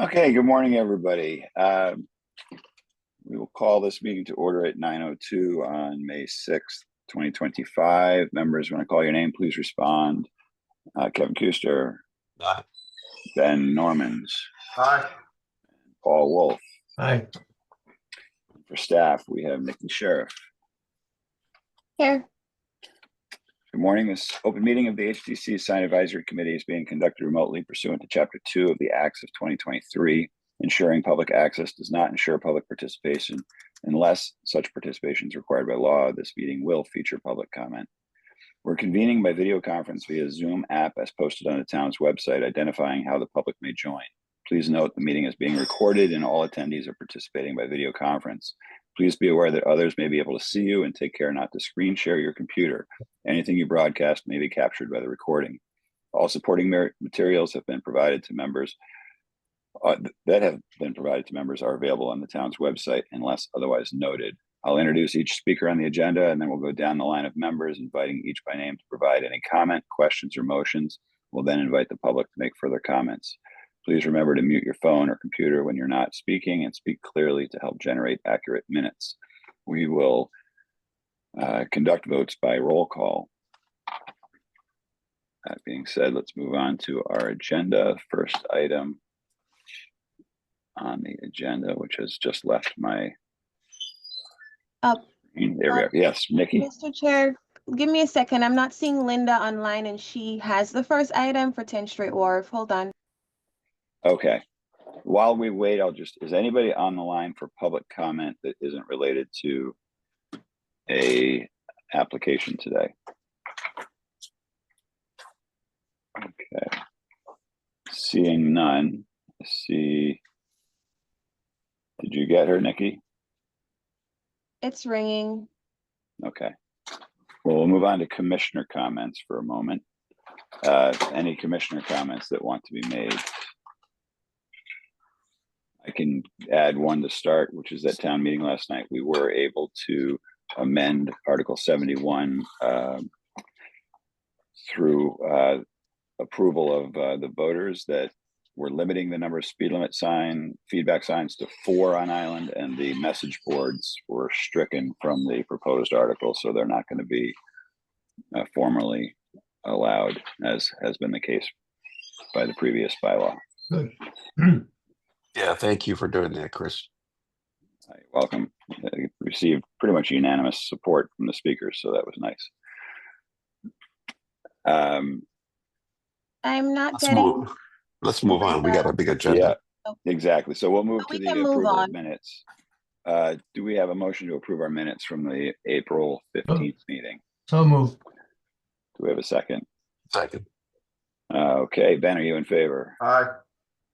Okay, good morning, everybody. We will call this meeting to order at 9:02 on May 6th, 2025. Members, when I call your name, please respond. Kevin Kuster. Aye. Ben Normans. Aye. Paul Wolf. Aye. For staff, we have Nikki Sheriff. Here. Good morning. This open meeting of the HDC Sign Advisory Committee is being conducted remotely pursuant to Chapter 2 of the Acts of 2023. Ensuring public access does not ensure public participation. Unless such participation is required by law, this meeting will feature public comment. We're convening by video conference via Zoom app as posted on the town's website, identifying how the public may join. Please note the meeting is being recorded and all attendees are participating by video conference. Please be aware that others may be able to see you and take care not to screen share your computer. Anything you broadcast may be captured by the recording. All supporting materials have been provided to members are available on the town's website unless otherwise noted. I'll introduce each speaker on the agenda and then we'll go down the line of members, inviting each by name to provide any comment, questions, or motions. We'll then invite the public to make further comments. Please remember to mute your phone or computer when you're not speaking and speak clearly to help generate accurate minutes. We will conduct votes by roll call. That being said, let's move on to our agenda. First item on the agenda, which has just left my there we are. Yes, Nikki. Mr. Chair, give me a second. I'm not seeing Linda online and she has the first item for 10 Straight Wharf. Hold on. Okay. While we wait, is anybody on the line for public comment that isn't related to a application today? Okay. Seeing none. Did you get her, Nikki? It's ringing. Okay. Well, we'll move on to commissioner comments for a moment. Any commissioner comments that want to be made? I can add one to start, which is that town meeting last night, we were able to amend Article 71 through approval of the voters that we're limiting the number of speed limit feedback signs to 4 on island, and the message boards were stricken from the proposed article, so they're not going to be formally allowed, as has been the case by the previous bylaw. Good. Yeah, thank you for doing that, Chris. You're welcome. Received pretty much unanimous support from the speakers, so that was nice. I'm not getting. Let's move on. We got a big agenda. Yeah, exactly. So we'll move to the approval of minutes. Do we have a motion to approve our minutes from the April 15th meeting? So moved. Do we have a second? Second. Okay, Ben, are you in favor? Aye.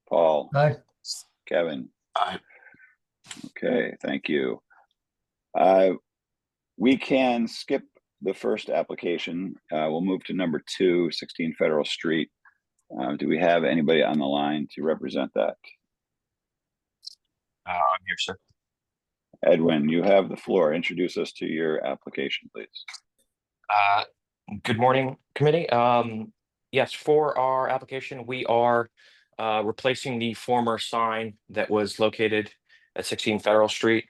Paul? Aye. Kevin? Aye. Okay, thank you. We can skip the first application. We'll move to number 2, 16 Federal Street. Do we have anybody on the line to represent that? I'm here, sir. Edwin, you have the floor. Introduce us to your application, please. Good morning, committee. Yes, for our application, we are replacing the former sign that was located at 16 Federal Street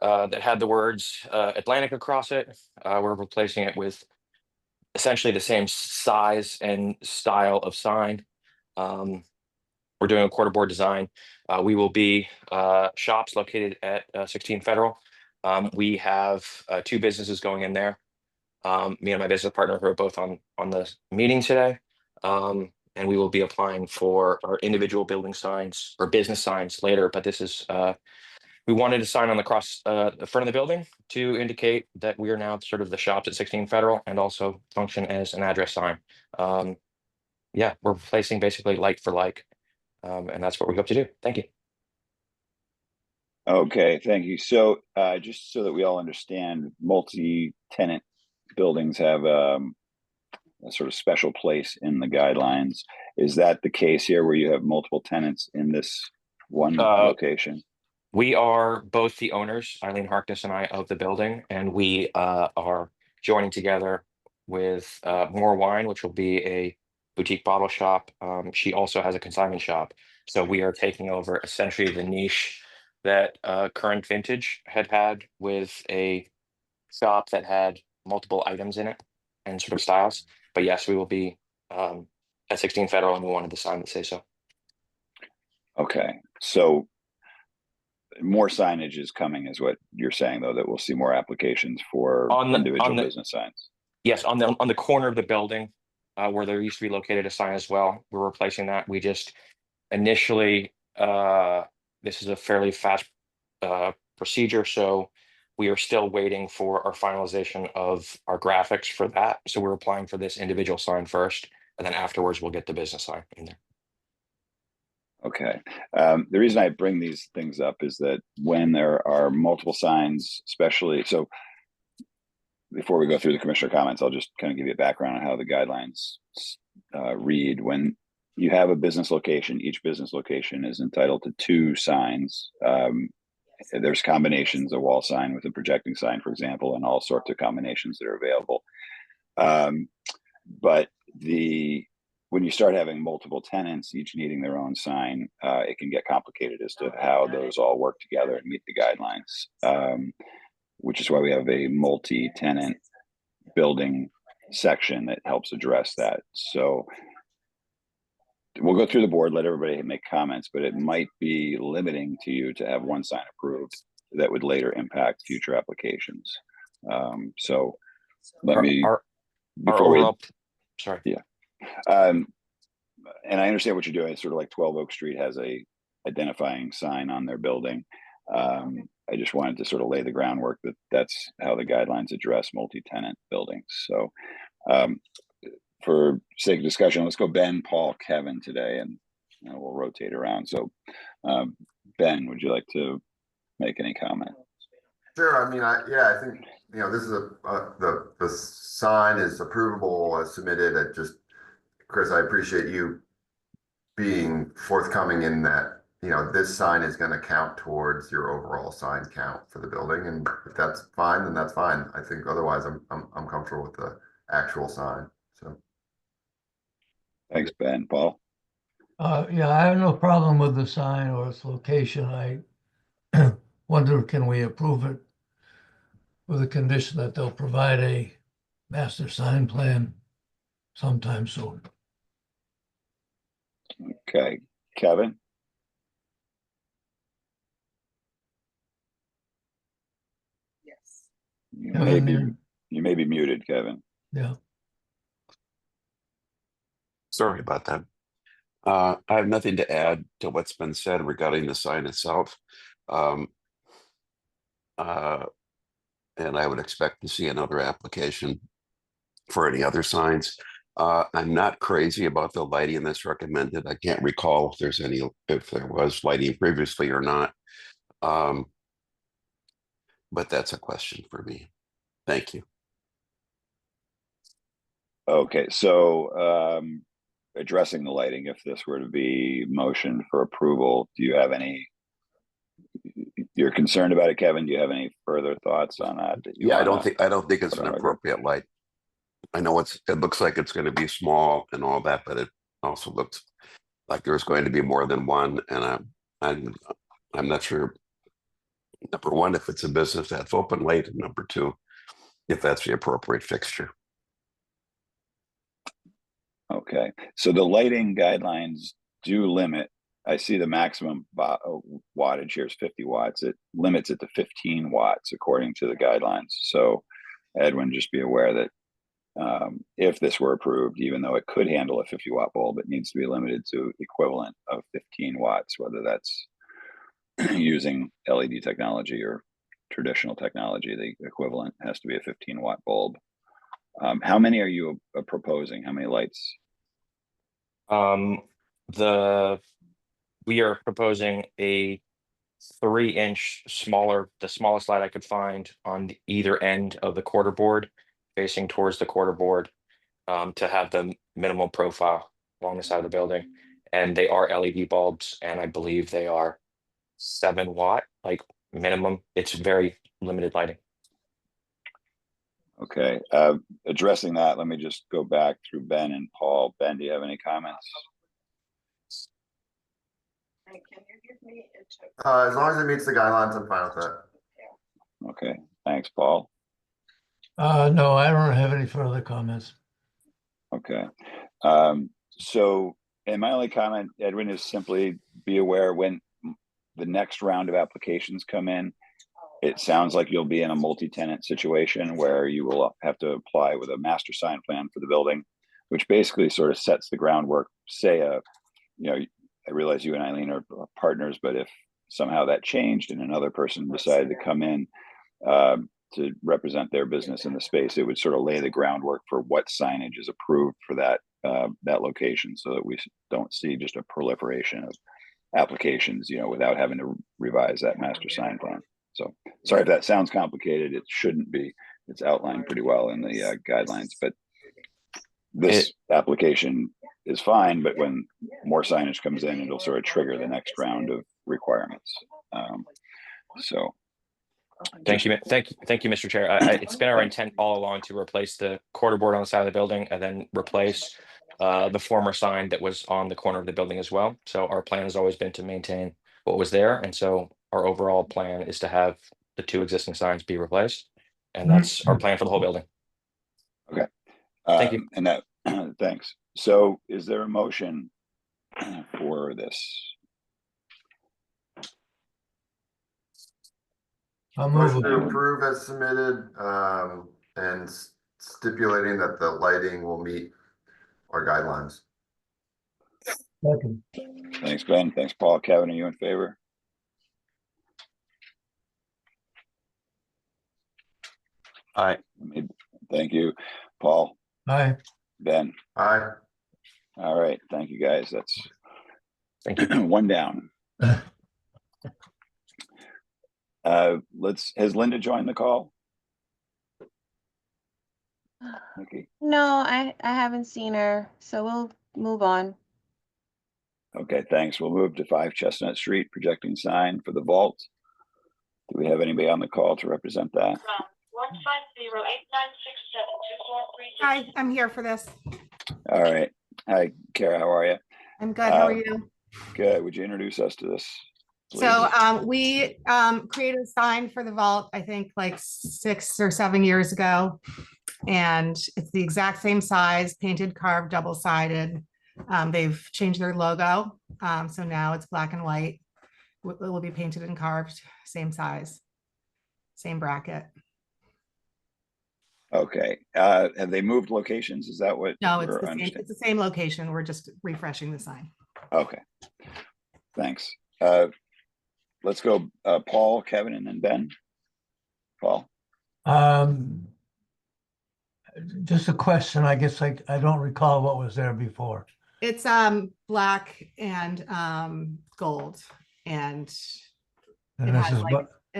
that had the words Atlantic across it. We're replacing it with essentially the same size and style of sign. We're doing a quarter board design. We will be shops located at 16 Federal. We have 2 businesses going in there. Me and my business partner who are both on the meeting today. And we will be applying for our individual building signs or business signs later. But this is, we wanted a sign on the front of the building to indicate that we are now sort of the shops at 16 Federal and also function as an address sign. Yeah, we're replacing basically like for like. And that's what we hope to do. Thank you. Okay, thank you. So just so that we all understand, multi-tenant buildings have a sort of special place in the guidelines. Is that the case here where you have multiple tenants in this one location? We are both the owners, Eileen Harkness and I, of the building, and we are joining together with More Wine, which will be a boutique bottle shop. She also has a consignment shop. So we are taking over essentially the niche that Current Vintage had with a shop that had multiple items in it and sort of styles. But yes, we will be at 16 Federal, and we wanted the sign to say so. Okay, so more signage is coming, is what you're saying, though, that we'll see more applications for individual business signs. Yes, on the corner of the building where there used to be located a sign as well. We're replacing that. We just initially this is a fairly fast procedure, so we are still waiting for our finalization of our graphics for that. So we're applying for this individual sign first, and then afterwards we'll get the business sign in there. Okay. The reason I bring these things up is that when there are multiple signs, especially, so before we go through the commissioner comments, I'll just kind of give you a background on how the guidelines read. When you have a business location, each business location is entitled to 2 signs. There's combinations, a wall sign with a projecting sign, for example, and all sorts of combinations that are available. But when you start having multiple tenants, each needing their own sign, it can get complicated as to how those all work together and meet the guidelines, which is why we have a multi-tenant building section that helps address that. So we'll go through the board, let everybody make comments, but it might be limiting to you to have one sign approved that would later impact future applications. So let me, before we, sorry. Yeah. And I understand what you're doing. It's sort of like 12 Oak Street has a identifying sign on their building. I just wanted to sort of lay the groundwork that that's how the guidelines address multi-tenant buildings. So for sake of discussion, let's go Ben, Paul, Kevin today, and we'll rotate around. So Ben, would you like to make any comment? Sure. I mean, I think, this is the sign is approvable as submitted. Chris, I appreciate you being forthcoming in that, this sign is going to count towards your overall sign count for the building. And if that's fine, then that's fine. I think otherwise I'm comfortable with the actual sign. So. Thanks, Ben. Paul? Yeah, I have no problem with the sign or its location. I wonder, can we approve it with a condition that they'll provide a master sign plan sometime soon? Okay, Kevin? Yes. You Kevin, may be muted, Kevin. Yeah. Sorry about that. I have nothing to add to what's been said regarding the sign itself. And I would expect to see another application for any other signs. I'm not crazy about the lighting that's recommended. I can't recall if there was lighting previously or not. But that's a question for me. Thank you. Okay, so addressing the lighting, if this were to be motioned for approval, do you have you're concerned about it, Kevin? Do you have any further thoughts on that? Yeah, I don't think it's an appropriate light. I know it looks like it's going to be small and all that, but it also looks like there's going to be more than one. And I'm not sure, number one, if it's a business that's open late, and number two, if that's the appropriate fixture. Okay, so the lighting guidelines do limit. I see the maximum wattage here is 50 watts. It limits it to 15 watts according to the guidelines. So Edwin, just be aware that if this were approved, even though it could handle a 50-watt bulb, it needs to be limited to equivalent of 15 watts, whether that's using LED technology or traditional technology. The equivalent has to be a 15-watt bulb. How many are you proposing? How many lights? We are proposing a 3-inch smaller, the smallest light I could find on either end of the quarter board, facing towards the quarter board, to have the minimal profile along the side of the building. And they are LED bulbs, and I believe they are 7 watt, like minimum. It's very limited lighting. Okay, addressing that, let me just go back through Ben and Paul. Ben, do you have any comments? As long as it meets the guidelines, I'm fine with that. Okay, thanks, Paul. No, I don't have any further comments. Okay, so, and my only comment, Edwin, is simply be aware when the next round of applications come in, it sounds like you'll be in a multi-tenant situation where you will have to apply with a master sign plan for the building, which basically sort of sets the groundwork. Say, you know, I realize you and Eileen are partners, but if somehow that changed and another person decided to come in to represent their business in the space, it would sort of lay the groundwork for what signage is approved for that location, so that we don't see just a proliferation of applications, you know, without having to revise that master sign plan. So sorry if that sounds complicated. It shouldn't be. It's outlined pretty well in the guidelines, but this application is fine, but when more signage comes in, it'll sort of trigger the next round of requirements. So Thank you, Mr. Chair. It's been our intent all along to replace the quarter board on the side of the building and then replace the former sign that was on the corner of the building as well. So our plan has always been to maintain what was there, and so our overall plan is to have the two existing signs be replaced, and that's our plan for the whole building. Okay. Thank you. And that, thanks. So is there a motion for this? I'll Motion move to it. approve as submitted, and stipulating that the lighting will meet our guidelines. Second. Thanks, Ben. Thanks, Paul. Kevin, are you in favor? Aye. Thank you, Paul. Aye. Ben. Aye. All right. Thank you, guys. That's Thank you. one down. Has Linda joined the call? Okay. No, I haven't seen her, so we'll move on. Okay, thanks. We'll move to 5 Chestnut Street, projecting sign for the vault. Do we have anybody on the call to represent that? 150-896-7243. Hi, I'm here for this. All right. Hi, Kara, how are you? I'm good. How are you? Good. Would you introduce us to this, please? So we created a sign for the vault, I think like 6 or 7 years ago. And it's the exact same size, painted, carved, double-sided. They've changed their logo. So now it's black and white. It will be painted and carved, same size, same bracket. Okay. Have they moved locations? Is that what? No, it's the same location. We're just refreshing the sign. Okay. Thanks. Let's go Paul, Kevin, and then Ben. Paul. Just a question. I guess I don't recall what was there before. It's black and gold, and it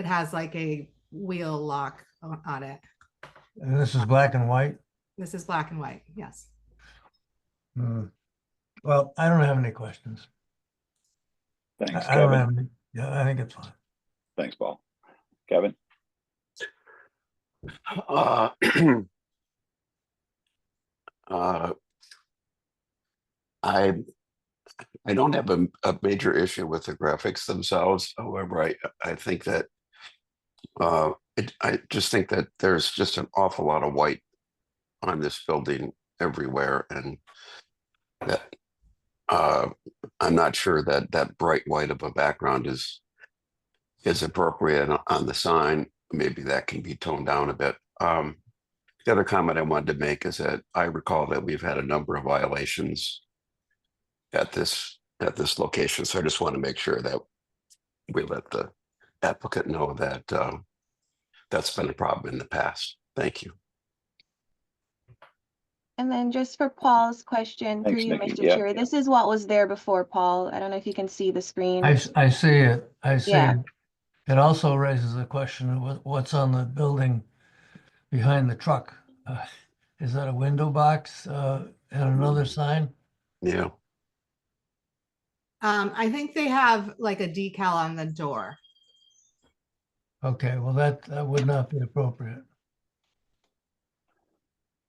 has like a wheel lock on it. And this is black and white? This is black and white, yes. Well, I don't have any questions. Thanks, I don't Kevin. have any. Yeah, I think it's fine. Thanks, Paul. Kevin. I don't have a major issue with the graphics themselves. However, I think that I just think that there's just an awful lot of white on this building everywhere, and that I'm not sure that that bright white of a background is appropriate on the sign. Maybe that can be toned down a bit. The other comment I wanted to make is that I recall that we've had a number of violations at this location. So I just want to make sure that we let the applicant know that that's been a problem in the past. Thank you. And then just for Paul's question, through Thanks, you, Nikki. Mr. Yeah. Chair, this is what was there before, Paul. I don't know if you can see the screen. I see it. I see Yeah. it. It also raises the question of what's on the building behind the truck. Is that a window box and another sign? Yeah. I think they have like a decal on the door. Okay, well, that would not be appropriate.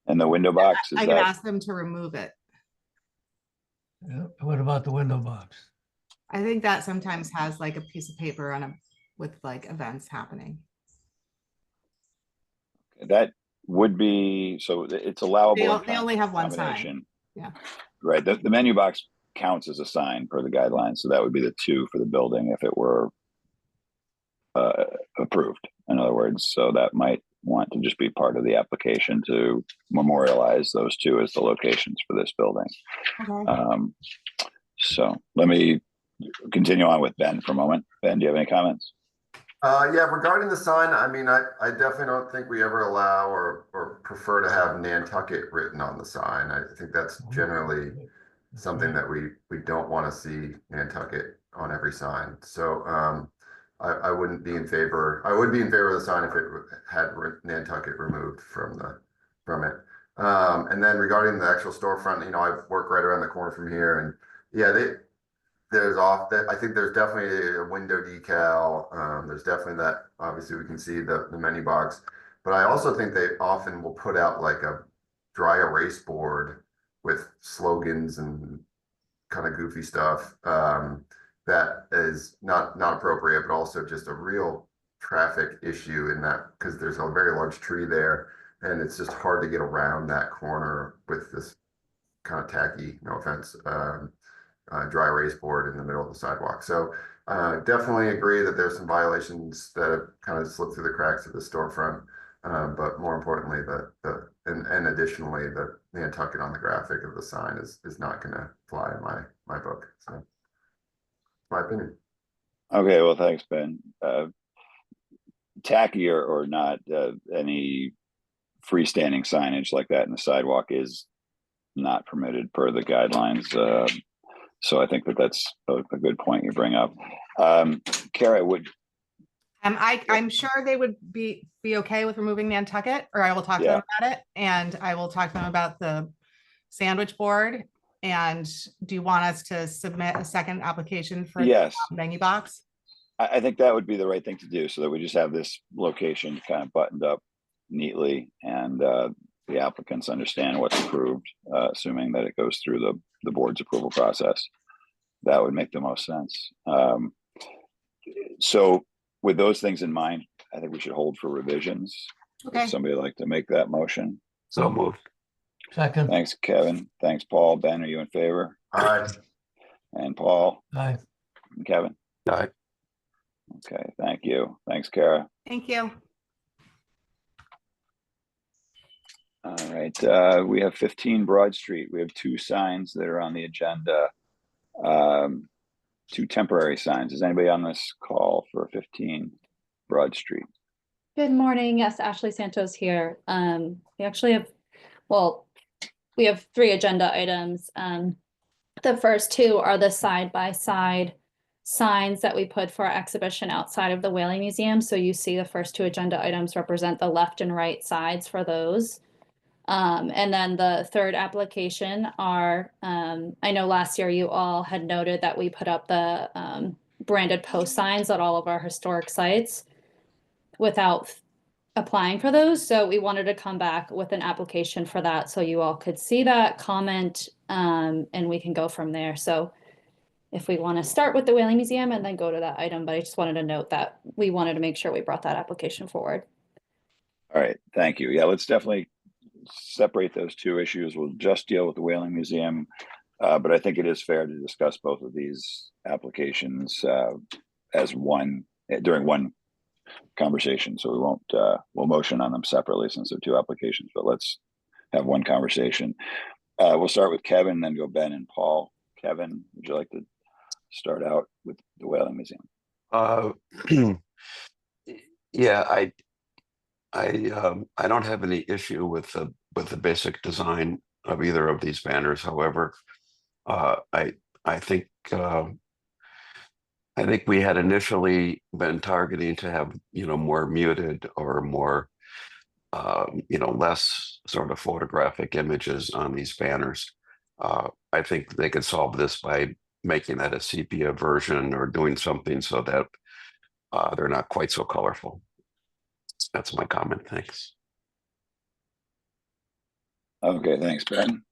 And the window box, is I can that, ask them to remove it. Yeah, what about the window box? I think that sometimes has like a piece of paper on a, with like events happening. that would be, so it's allowable. in They only have one sign. combination. Yeah. Right, the menu box counts as a sign per the guidelines, so that would be the 2 for the building if it were approved, in other words. So that might want to just be part of the application to memorialize those 2 as the locations for this building. Okay. So let me continue on with Ben for a moment. Ben, do you have any comments? Yeah, regarding the sign, I mean, I definitely don't think we ever allow or prefer to have Nantucket written on the sign. I think that's generally something that we don't want to see Nantucket on every sign. So I wouldn't be in favor. I would be in favor of the sign if it had Nantucket removed from it. And then regarding the actual storefront, you know, I work right around the corner from here, and yeah, I think there's definitely a window decal. There's definitely that. Obviously, we can see the menu box, but I also think they often will put out like a dry erase board with slogans and kind of goofy stuff that is not appropriate, but also just a real traffic issue in that, because there's a very large tree there, and it's just hard to get around that corner with this kind of tacky, no offense, dry erase board in the middle of the sidewalk. So definitely agree that there's some violations that have kind of slipped through the cracks of the storefront. But more importantly, and additionally, the Nantucket on the graphic of the sign is not going to fly in my book. So, my opinion. Okay, well, thanks, Ben. Tacky or not, any freestanding signage like that in the sidewalk is not permitted per the guidelines. So I think that's a good point you bring up. Kara, I'm sure they would be okay with removing Nantucket, or I will talk to them about it, and I will talk to them about the sandwich board. And do you want us to submit a second application for yes, the menu box? I think that would be the right thing to do, so that we just have this location kind of buttoned up neatly, and the applicants understand what's approved, assuming that it goes through the board's approval process. That would make the most sense. So with those things in mind, I think we should hold for revisions. Okay. Would somebody like to make that motion? So moved. Second. Thanks, Kevin. Thanks, Paul. Ben, are you in favor? Aye. And Paul? Aye. And Kevin? Aye. Okay, thank you. Thanks, Kara. Thank you. All right, we have 15 Broad Street. We have 2 signs that are on the agenda. 2 temporary signs. Is anybody on this call for 15 Broad Street? Good morning. Yes, Ashley Santos here. We actually have, well, we have 3 agenda items. The first 2 are the side-by-side signs that we put for our exhibition outside of the Whaling Museum. So you see the first 2 agenda items represent the left and right sides for those. And then the third application are, I know last year you all had noted that we put up the branded post signs at all of our historic sites without applying for those. So we wanted to come back with an application for that so you all could see that, comment, and we can go from there. So if we want to start with the Whaling Museum and then go to that item, but I just wanted to note that we wanted to make sure we brought that application forward. All right, thank you. Yeah, let's definitely separate those 2 issues. We'll just deal with the Whaling Museum, but I think it is fair to discuss both of these applications as one during one conversation. So we won't we'll motion on them separately since they're 2 applications, but let's have one conversation. We'll start with Kevin, then go Ben and Paul. Kevin, would you like to start out with the Whaling Museum? Yeah, I don't have any issue with the basic design of either of these banners. However, I think we had initially been targeting to have more muted or more less sort of photographic images on these banners. I think they could solve this by making that a sepia version or doing something so that they're not quite so colorful. That's my comment. Thanks. Okay, thanks, Ben.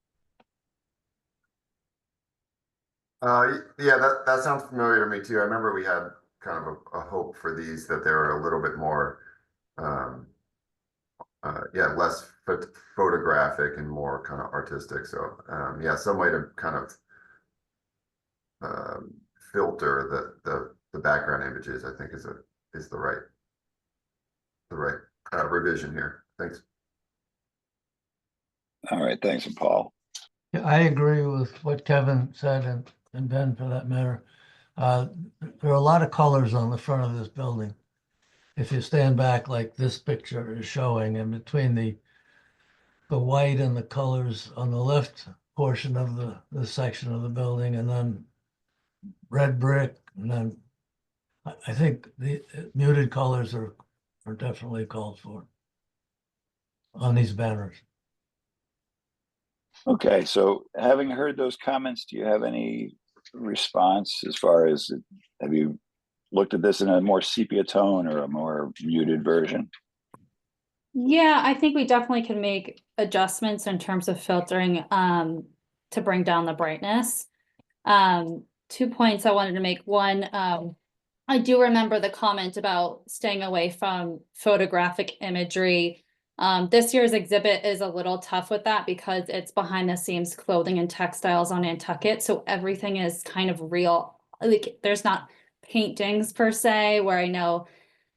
Yeah, that sounds familiar to me too. I remember we had kind of a hope for these that they were a little bit more, yeah, less photographic and more kind of artistic. So, yeah, some way to kind of filter the background images, I think is the right revision here. Thanks. All right, thanks, and Paul. Yeah, I agree with what Kevin said and Ben for that matter. There are a lot of colors on the front of this building. If you stand back like this picture is showing, and between the white and the colors on the left portion of the section of the building, and then red brick, and then I think the muted colors are definitely called for on these banners. Okay, so having heard those comments, do you have any response as far as, have you looked at this in a more sepia tone or a more muted version? Yeah, I think we definitely can make adjustments in terms of filtering to bring down the brightness. 2 points I wanted to make. One, I do remember the comment about staying away from photographic imagery. This year's exhibit is a little tough with that because it's behind the scenes clothing and textiles on Nantucket. So everything is kind of real. Like there's not paintings per se where I know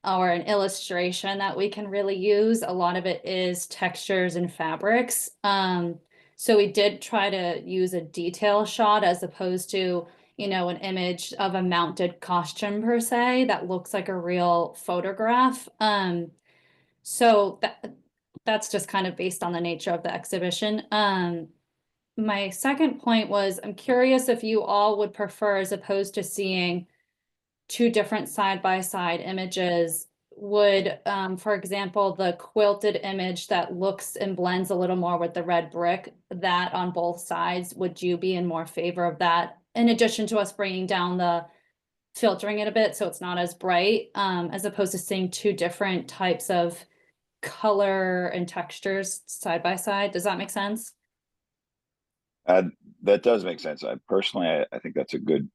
or an illustration that we can really use. A lot of it is textures and fabrics. So we did try to use a detail shot as opposed to, you know, an image of a mounted costume per se that looks like a real photograph. So that's just kind of based on the nature of the exhibition. My second point was, I'm curious if you all would prefer, as opposed to seeing two different side-by-side images, would, for example, the quilted image that looks and blends a little more with the red brick, that on both sides, would you be in more favor of that? In addition to us bringing down the filtering it a bit so it's not as bright, as opposed to seeing two different types of color and textures side by side. Does that make sense? That does make sense. I think that's a good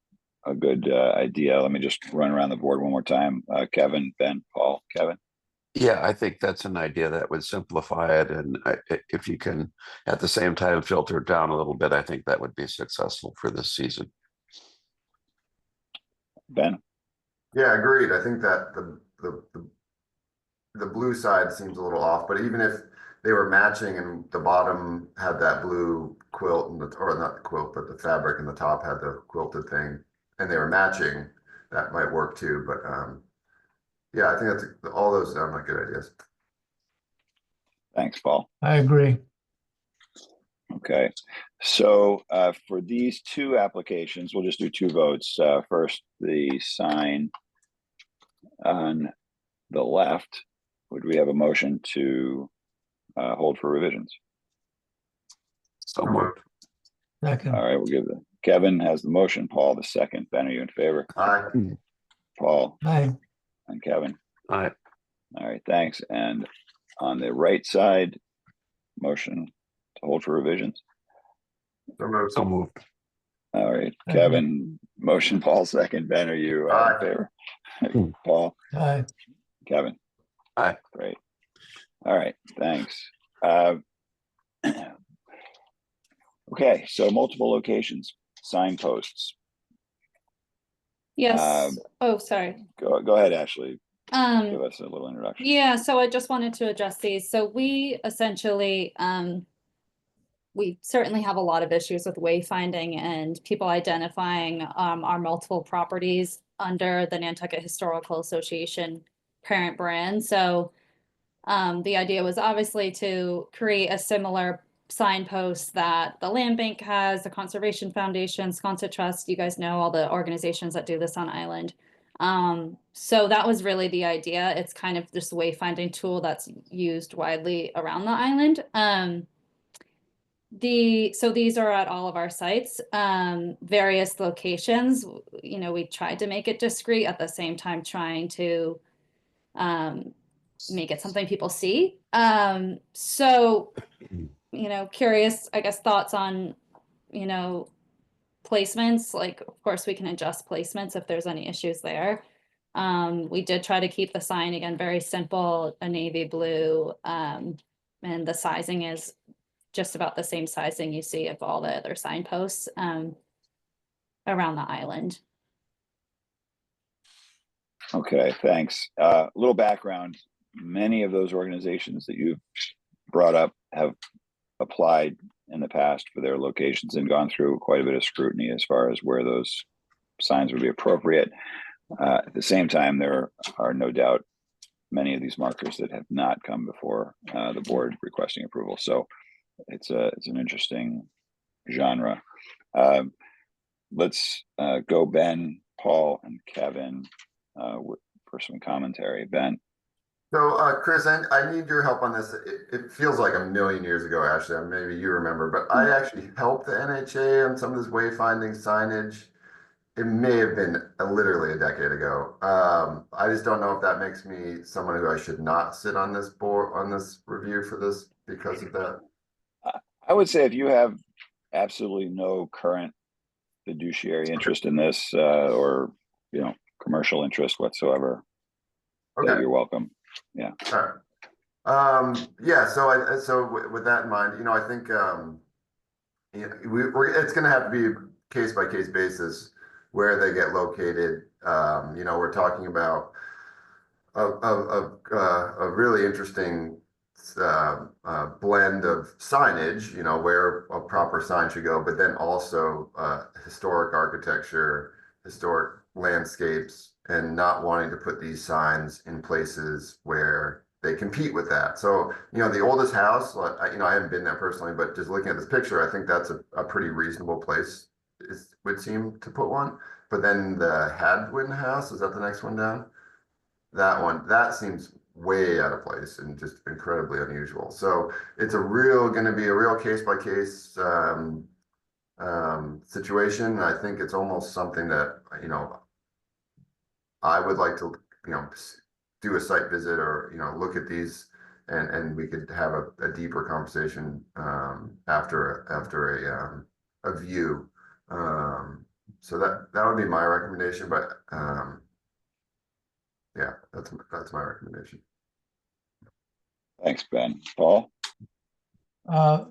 idea. Let me just run around the board one more time. Kevin, Ben, Paul, Kevin. Yeah, I think that's an idea that would simplify it. And if you can at the same time filter it down a little bit, I think that would be successful for this season. Ben? Yeah, agreed. I think that the blue side seems a little off, but even if they were matching and the bottom had that blue quilt and or not the quilt, but the fabric and the top had the quilted thing and they were matching, that might work too. But yeah, I think all those sound like good ideas. Thanks, Paul. I agree. Okay, so for these two applications, we'll just do two votes. First, the sign on the left. Would we have a motion to hold for revisions? So moved. Second. All right, we'll give Kevin has the motion, Paul the second. Ben, are you in favor? Aye. Paul Aye. and Kevin. All right. All right, thanks. And on the right side, motion to hold for revisions. So moved. All right, Kevin, motion, Paul second. Ben, are you in favor? Paul, Aye. Kevin. Aye. Great. All right, thanks. Okay, so multiple locations, signposts. Yes. Oh, sorry. Go ahead, Ashley. Give us a little introduction. Yeah, so I just wanted to address these. So we essentially, we certainly have a lot of issues with wayfinding and people identifying our multiple properties under the Nantucket Historical Association parent brand. So the idea was obviously to create a similar signpost that the Land Bank has, the Conservation Foundation, Sconset Trust, you guys know all the organizations that do this on island. So that was really the idea. It's kind of this wayfinding tool that's used widely around the island. So these are at all of our sites, various locations. You know, we tried to make it discreet at the same time trying to make it something people see. So curious, I guess, thoughts on, placements. Like, of course, we can adjust placements if there's any issues there. We did try to keep the sign, again, very simple, a navy blue, and the sizing is just about the same sizing you see of all the other signposts around the island. Okay, thanks. A little background. Many of those organizations that you've brought up have applied in the past for their locations and gone through quite a bit of scrutiny as far as where those signs would be appropriate. At the same time, there are no doubt many of these markers that have not come before the board requesting approval. So it's an interesting genre. Let's go Ben, Paul, and Kevin for some commentary. Ben. So, Chris, I need your help on this. It feels like a million years ago, Ashley. Maybe you remember, but I actually helped the NHA on some of this wayfinding signage. It may have been literally a decade ago. I just don't know if that makes me someone who I should not sit on this board, on this review for this because of that. I would say if you have absolutely no current fiduciary interest in this or, commercial interest whatsoever, Okay, you're welcome. Yeah. all right. Yeah. So with that in mind, I think it's going to have to be case by case basis where they get located. We're talking about a really interesting blend of signage, where a proper sign should go, but then also historic architecture, historic landscapes, and not wanting to put these signs in places where they compete with that. So, the oldest house, I haven't been there personally, but just looking at this picture, I think that's a pretty reasonable place, would seem to put one. But then the Hadwin house, is that the next one down? That seems way out of place and just incredibly unusual. So it's going to be a real case by case situation. I think it's almost something that, I would like to, do a site visit or, look at these and we could have a deeper conversation after a view. So that would be my recommendation, but yeah, that's my recommendation. Thanks, Ben. Paul? I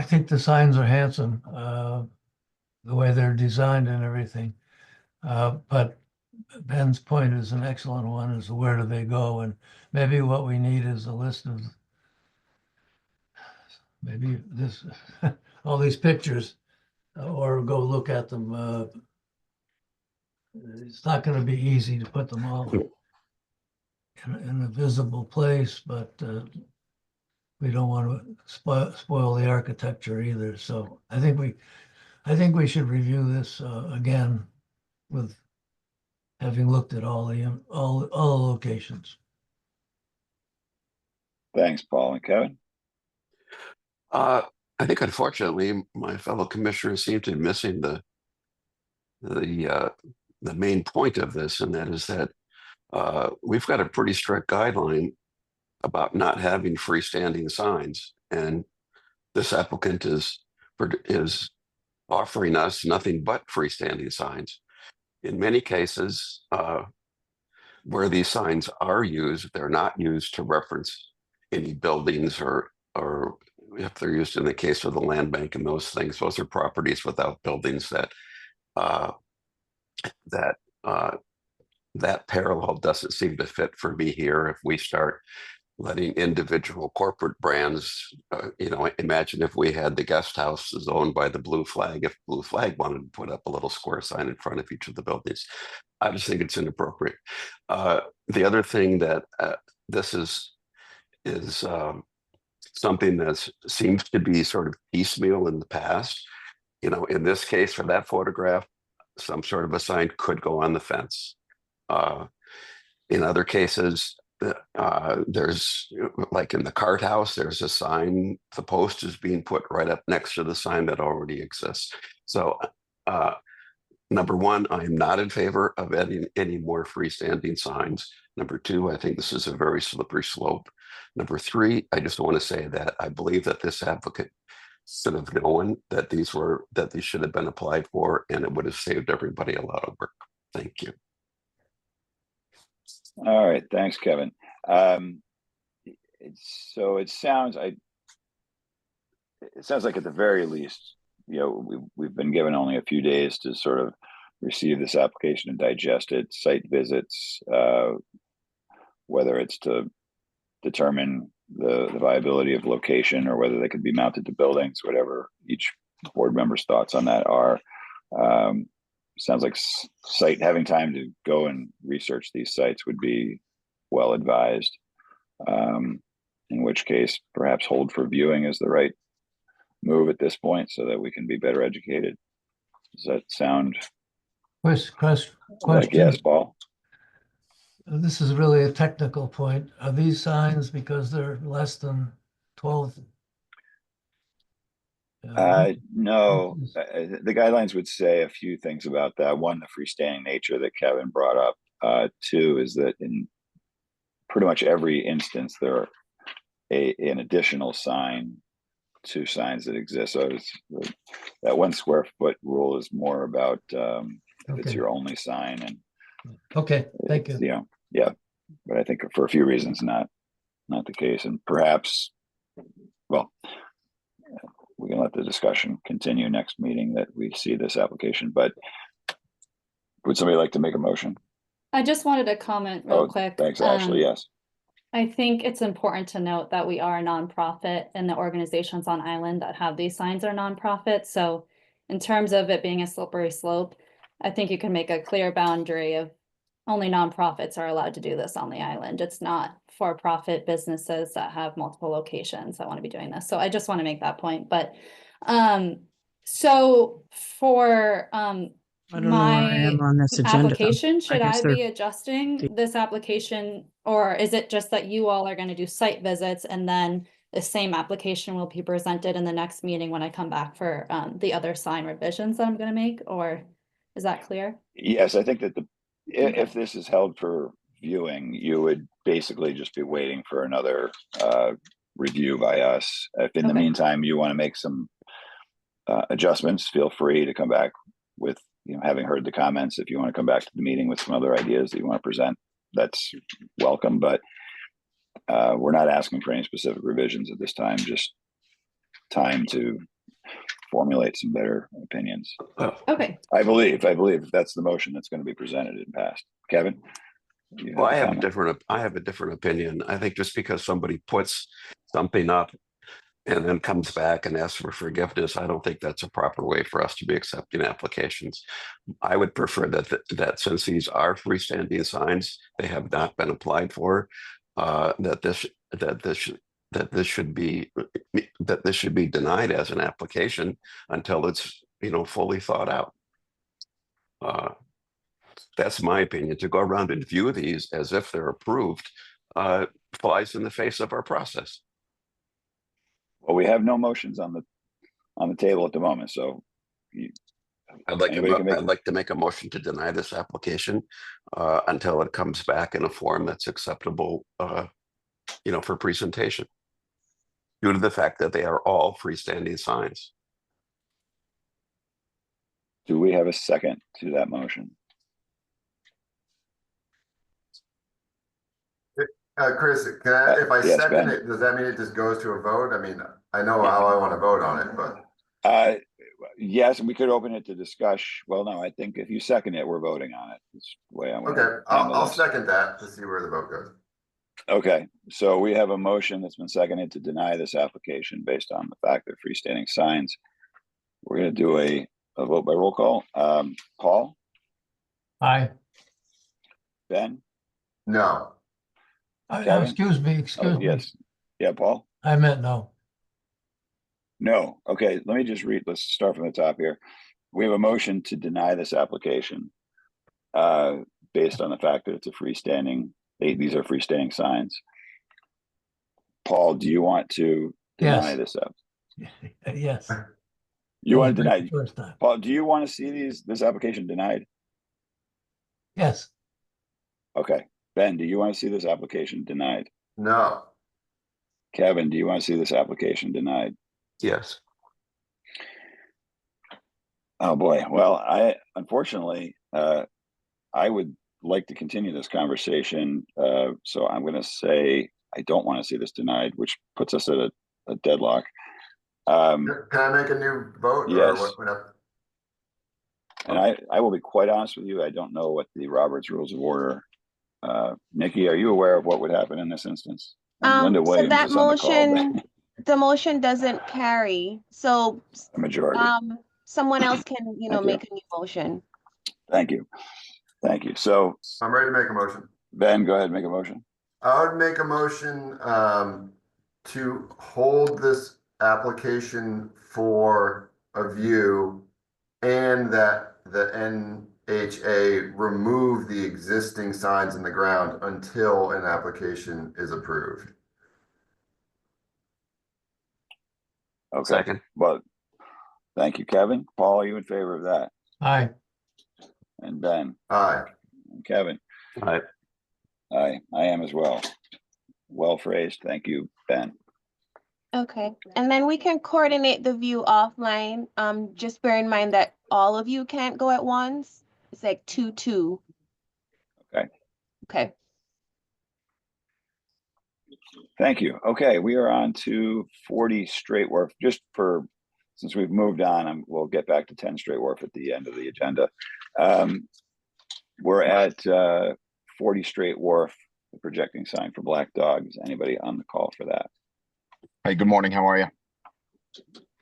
think the signs are handsome, the way they're designed and everything. But Ben's point is an excellent one, is where do they go? And maybe what we need is a list of maybe all these pictures, or go look at them. It's not going to be easy to put them all in a visible place, but we don't want to spoil the architecture either. So I think we should review this again with having looked at all the locations. Thanks, Paul. And Kevin? I think unfortunately my fellow commissioners seem to be missing the main point of this, and that is that we've got a pretty strict guideline about not having freestanding signs, and this applicant is offering us nothing but freestanding signs. In many cases, where these signs are used, they're not used to reference any buildings or if they're used in the case of the land bank and those things, those are properties without buildings that parallel doesn't seem to fit for me here. If we start letting individual corporate brands, imagine if we had the guest houses owned by the Blue Flag, if Blue Flag wanted to put up a little square sign in front of each of the buildings. I just think it's inappropriate. The other thing that this is something that seems to be sort of piecemeal in the past. In this case, for that photograph, some sort of a sign could go on the fence. In other cases, there's, like in the cart house, there's a sign, the post is being put right up next to the sign that already exists. So Number one, I am not in favor of any more freestanding signs. Number two, I think this is a very slippery slope. Number three, I just want to say that I believe that this applicant should have known that these should have been applied for, and it would have saved everybody a lot of work. Thank you. All right, thanks, Kevin. So it sounds like at the very least, we've been given only a few days to sort of receive this application and digest it. Site visits, whether it's to determine the viability of location or whether they could be mounted to buildings, whatever each board member's thoughts on that are. Sounds like having time to go and research these sites would be well advised. In which case, perhaps hold for viewing is the right move at this point so that we can be better educated. Does that sound Question. like yes, Paul? This is really a technical point. Are these signs because they're less than 12? No, the guidelines would say a few things about that. One, the freestanding nature that Kevin brought up. Two is that in pretty much every instance, there are an additional sign to signs that exist. So that 1 square foot rule is more about if it's your only sign. And okay, thank you. Yeah, but I think for a few reasons, not the case. And perhaps, well, we can let the discussion continue next meeting that we see this application. But would somebody like to make a motion? I just wanted to comment real quick. Thanks, Ashley. Yes. I think it's important to note that we are a nonprofit and the organizations on island that have these signs are nonprofit. So in terms of it being a slippery slope, I think you can make a clear boundary of only nonprofits are allowed to do this on the island. It's not for-profit businesses that have multiple locations that want to be doing this. So I just want to make that point. But so for I don't know where I am on this agenda. application, should I guess be adjusting this application, or is it just that you all are going to do site visits and then the same application will be presented in the next meeting when I come back for the other sign revisions that I'm going to make, or is that clear? Yes, I think that if this is held for viewing, you would basically just be waiting for another review by us. If in the meantime you want to make some adjustments, feel free to come back with, having heard the comments. If you want to come back to the meeting with some other ideas that you want to present, that's welcome. But we're not asking for any specific revisions at this time, just time to formulate some better opinions. Okay. I believe that's the motion that's going to be presented and passed. Kevin? Well, I have a different opinion. I think just because somebody puts something up and then comes back and asks for forgiveness, I don't think that's a proper way for us to be accepting applications. I would prefer that since these are freestanding signs, they have not been applied for, that this should be denied as an application until it's fully thought out. That's my opinion. To go around and view these as if they're approved flies in the face of our process. Well, we have no motions on the table at the moment, so I'd like to make a motion to deny this application until it comes back in a form that's acceptable, for presentation, due to the fact that they are all freestanding signs. Do we have a second to that motion? Chris, if I second it, does that mean it just goes to a vote? I mean, I know how I want to vote on it, but. Yes, and we could open it to discussion. Well, no, I think if you second it, we're voting on it. That's the way I'm. Okay, I'll second that to see where the vote goes. Okay, so we have a motion that's been seconded to deny this application based on the fact that freestanding signs. We're going to do a vote by roll call. Paul? Aye. Ben? No. Excuse me. Yes. Yeah, Paul? I meant no. No. Okay, let me just read. Let's start from the top here. We have a motion to deny this application based on the fact that it's a freestanding. These are freestanding signs. Paul, do you want to deny this up? Yes. You want That to was my deny? First time. Paul, do you want to see this application denied? Yes, Okay. Ben, do you want to see this application denied? No. Kevin, do you want to see this application denied? Yes. Oh boy. Well, unfortunately, I would like to continue this conversation. So I'm going to say I don't want to see this denied, which puts us at a deadlock. Can I make a new vote? Yes. Or what? And I will be quite honest with you. I don't know what the Roberts Rules of Order. Nikki, are you aware of what would happen in this instance? And Linda So Williams that is on the call. motion, the motion doesn't carry. So A majority. someone else can, Thank you. make a new motion. Thank you. Thank you. So I'm ready to make a motion. Ben, go ahead and make a motion. I would make a motion to hold this application for a view and that the NHA remove the existing signs in the ground until an application is approved. Okay. Second. Well, thank you, Kevin. Paul, are you in favor of that? aye. And Ben Aye. and Kevin? All right. I am as well. Well phrased. Thank you, Ben. Okay, and then we can coordinate the view offline. Just bear in mind that all of you can't go at once. It's like 2-2. Okay. Okay. Thank you. Okay, we are on to 40 Straight Wharf. Since we've moved on, we'll get back to 10 Straight Wharf at the end of the agenda. We're at 40 Straight Wharf, the projecting sign for Black Dog. Is anybody on the call for that? Hey, good morning. How are you?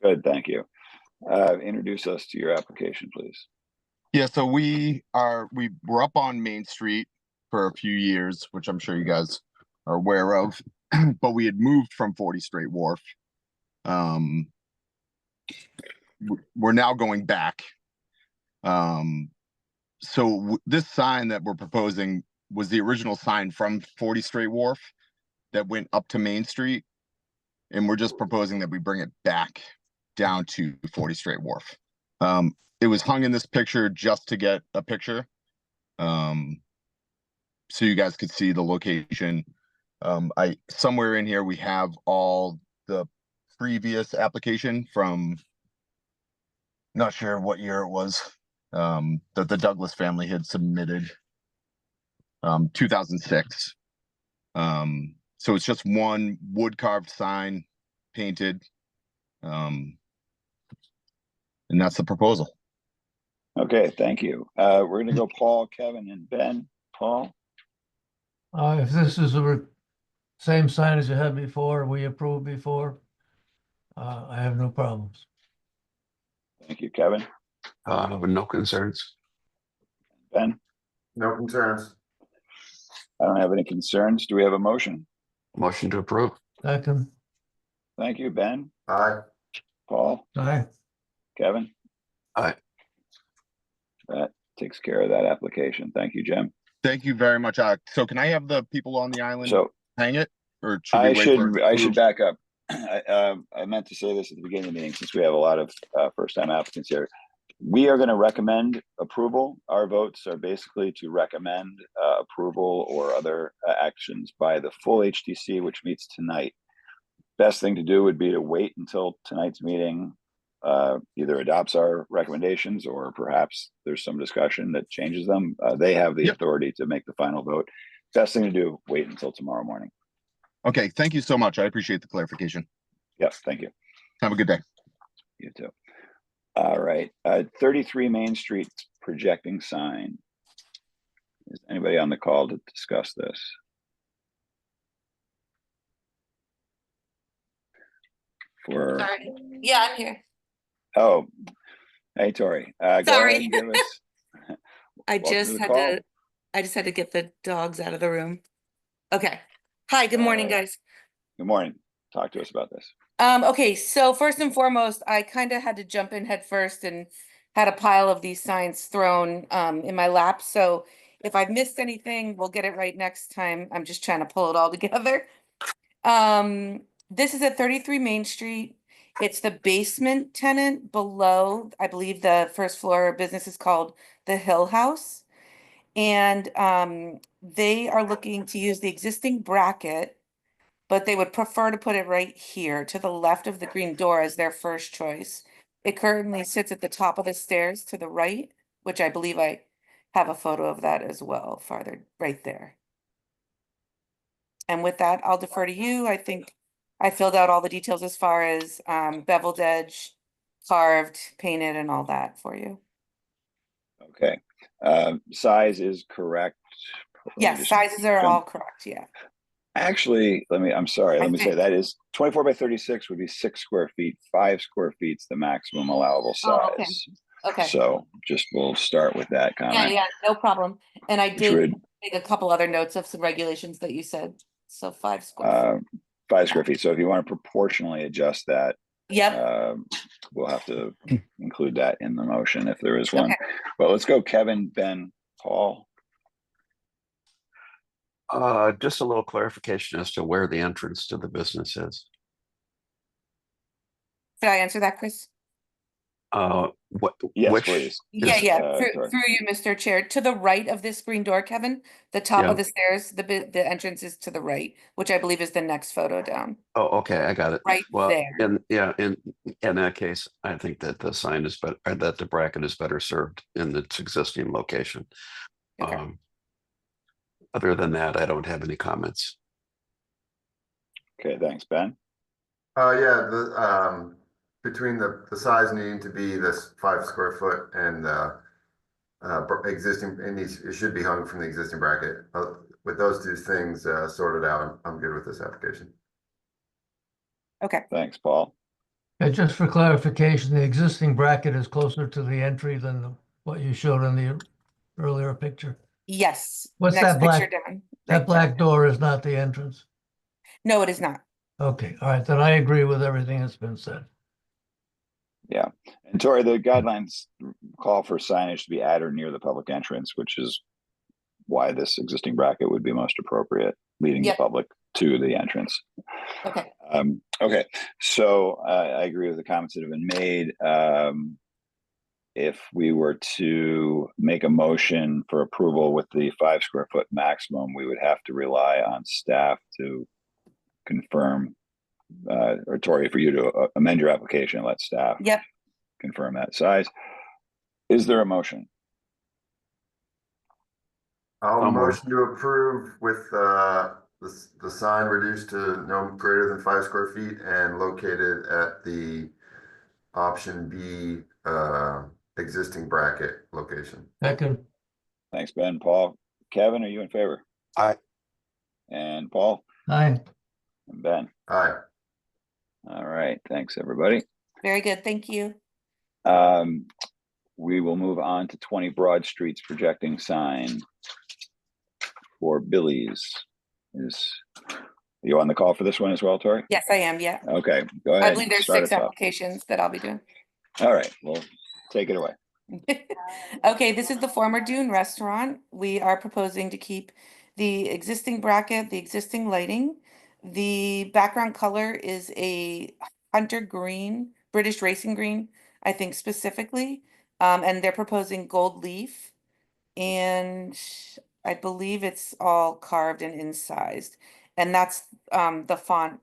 Good, thank you. Introduce us to your application, please. Yeah, so we were up on Main Street for a few years, which I'm sure you guys are aware of, but we had moved from 40 Straight Wharf. We're now going back. So this sign that we're proposing was the original sign from 40 Straight Wharf that went up to Main Street. And we're just proposing that we bring it back down to 40 Straight Wharf. It was hung in this picture just to get a picture. So you guys could see the location. Somewhere in here, we have all the previous application from, not sure what year it was, that the Douglas family had submitted, 2006. So it's just one wood carved sign painted. And that's the proposal. Okay, thank you. We're going to go Paul, Kevin, and Ben. Paul? If this is the same sign as you had before, we approved before, I have no problems. Thank you, Kevin. No concerns. Ben? No concerns. I don't have any concerns. Do we have a motion? Motion to approve. Second, Thank you, Ben. Aye. Paul? aye. Kevin? Aye. That takes care of that application. Thank you, Jim. Thank you very much. So can I have the people on the island So hang it? Or should we I wait for I should back up. I meant to say this at the beginning of the meeting, since we have a lot of first-time applicants here. We are going to recommend approval. Our votes are basically to recommend approval or other actions by the full HDC, which meets tonight. Best thing to do would be to wait until tonight's meeting either adopts our recommendations or perhaps there's some discussion that changes them. They have the authority to make the final vote. Best thing to do, wait until tomorrow morning. Okay, thank you so much. I appreciate the clarification. Yes, thank you. Have a good day. You too. All right, 33 Main Street projecting sign. Is anybody on the call to discuss this? Sorry. Yeah, I'm here. Oh, hey, Tori. Go ahead Sorry. and give us. I Welcome just to the had call. to I just had to get the dogs out of the room. Okay. Hi, good morning, guys. Good morning. Talk to us about this. Okay, so first and foremost, I kind of had to jump in head first and had a pile of these signs thrown in my lap. So if I've missed anything, we'll get it right next time. I'm just trying to pull it all together. This is at 33 Main Street. It's the basement tenant below, I believe the first floor business is called the Hill House. And they are looking to use the existing bracket, but they would prefer to put it right here to the left of the green door as their first choice. It currently sits at the top of the stairs to the right, which I believe I have a photo of that as well, farther right there. And with that, I'll defer to you. I think I filled out all the details as far as beveled edge, carved, painted, and all that for you. Okay. Size is correct. Let me Yes, just sizes are jump- all correct, yeah. Actually, I'm sorry, I let me say think- that is 24 by 36 would be 6 square feet. 5 square feet's the maximum allowable Oh, okay. size. Okay, So just we'll start with that yeah, comment. yeah, no problem. And I Which did would, make a couple other notes of some regulations that you said. So 5 square feet. 5 square feet. So if you want to proportionally adjust that, Yep, we'll have to include that in the motion if there is one. Okay. But let's go Kevin, Ben, Paul. Just a little clarification as to where the entrance to the business is. did I answer that, Chris? What? Yes, which please. Yeah, is- yeah, Tori. through you, Mr. Chair, to the right of this green door, Kevin, the top Yeah. of the stairs, the entrance is to the right, which I believe is the next photo down. Oh, okay, I got it. Right Well, there. in that case, I think that the sign is better, that the bracket is better served in its existing location. Okay. Other than that, I don't have any comments. Okay, thanks, Ben. Yeah, between the size needing to be this 5 square foot and existing, and it should be hung from the existing bracket. With those two things sorted out, I'm good with this application. Okay, Thanks, Paul. And just for clarification, the existing bracket is closer to the entry than what you showed in the earlier picture. yes. What's Next that black- picture down. That right there. black door is not the entrance. No, it is not. Okay, all right, then I agree with everything that's been said. Yeah. And Tori, the guidelines call for signage to be at or near the public entrance, which is why this existing bracket would be most appropriate, leading the Yep. public to the entrance. Okay, Okay, so I agree with the comments that have been made. If we were to make a motion for approval with the 5 square foot maximum, we would have to rely on staff to confirm, or Tori, for you to amend your application, and let staff yep. confirm that size. Is there a motion? I'll So moved. motion to approve with the sign reduced to no greater than 5 square feet and located at the option B existing bracket location. Second, Thanks, Ben. Paul, Kevin, are you in favor? Aye. And Paul aye. and Ben. Aye. All right, thanks, everybody. Very good, thank you. We will move on to 20 Broad Street's projecting sign for Billy's. Is you on the call for this one as well, Tori? Yes, I am, yeah. Okay, go ahead. I believe there's Start 6 us off. applications that I'll be doing. All right, well, take it away. Okay, this is the former Dune Restaurant. We are proposing to keep the existing bracket, the existing lighting. The background color is a hunter green, British racing green, I think specifically. And they're proposing gold leaf. And I believe it's all carved and incised. And that's the font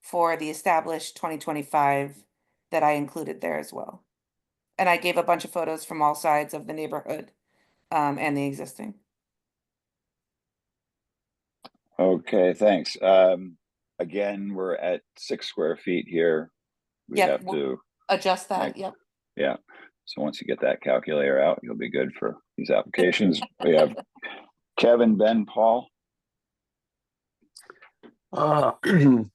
for the established 2025 that I included there as well. And I gave a bunch of photos from all sides of the neighborhood and the existing. Okay, thanks. Again, we're at 6 square feet here. We Yep, have we'll to, adjust that, Right. yep. yeah. So once you get that calculator out, you'll be good for these applications. We have Kevin, Ben, Paul. I'm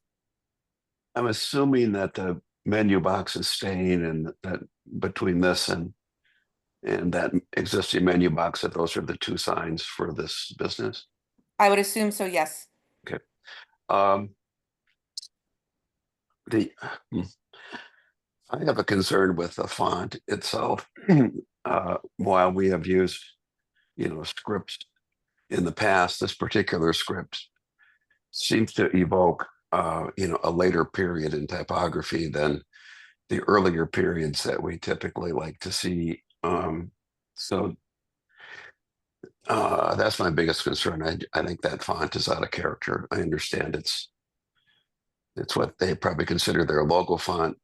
assuming that the menu box is staying, and that between this and that existing menu box, that those are the 2 signs for this business. I would assume so, yes. I have a concern with the font itself. While we have used, scripts in the past, this particular script seems to evoke, a later period in typography than the earlier periods that we typically like to see. So that's my biggest concern. I think that font is out of character. I understand it's what they probably consider their logo font.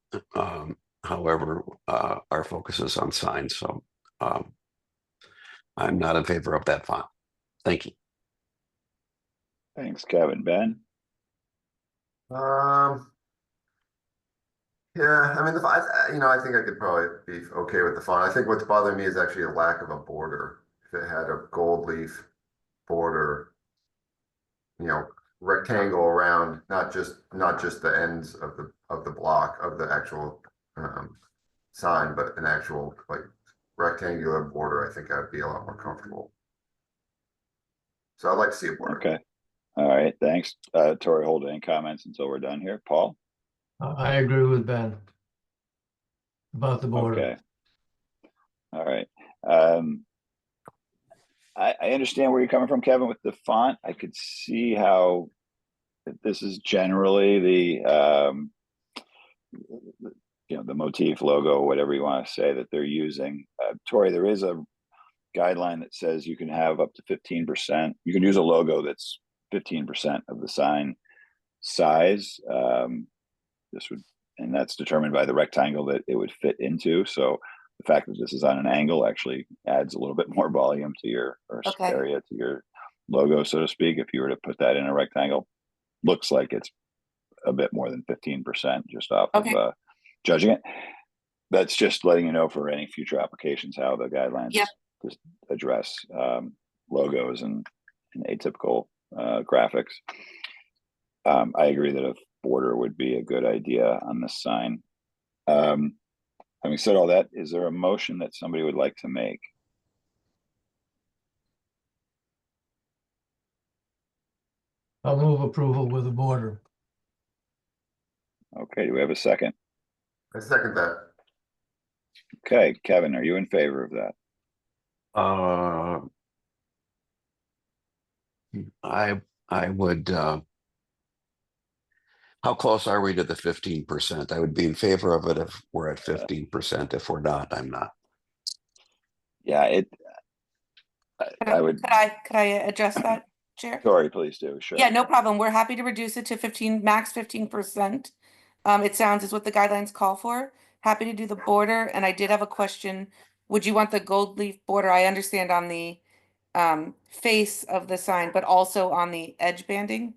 However, our focus is on signs, so I'm not in favor of that font. Thank you. Thanks, Kevin. Ben? Yeah, I mean, I think I could probably be okay with the font. I think what's bothering me is actually a lack of a border. If it had a gold leaf border, rectangle around, not just the ends of the block of the actual sign, but an actual like rectangular border, I think I'd be a lot more comfortable. So I'd like to see a border. Okay. All right, thanks. Tori, hold any comments until we're done here. Paul? I agree with Ben about the border. Okay. All right. I understand where you're coming from, Kevin, with the font. I could see how this is generally the the motif logo, whatever you want to say that they're using. Tori, there is a guideline that says you can have up to 15%. You can use a logo that's 15% of the sign size. And that's determined by the rectangle that it would fit into. So the fact that this is on an angle actually adds a little bit more volume to your area to your logo, so to speak. If you were to put that in a rectangle, looks like it's a bit more than 15% just off of judging it. That's just letting you know for any future applications how the guidelines just address logos and atypical graphics. I agree that a border would be a good idea on this sign. Having said all that, is there a motion that somebody would like to make? I'll move approval with a border. Okay, do we have a second? I second that. Okay, Kevin, are you in favor of that? I would. How close are we to the 15%? I would be in favor of it if we're at 15%. If we're not, I'm not. Yeah, I would. Could I address that, Chair? Tori, please do. Sure. Yeah, no problem. We're happy to reduce it to max 15%. It sounds is what the guidelines call for. Happy to do the border. And I did have a question. Would you want the gold leaf border? I understand on the face of the sign, but also on the edge banding?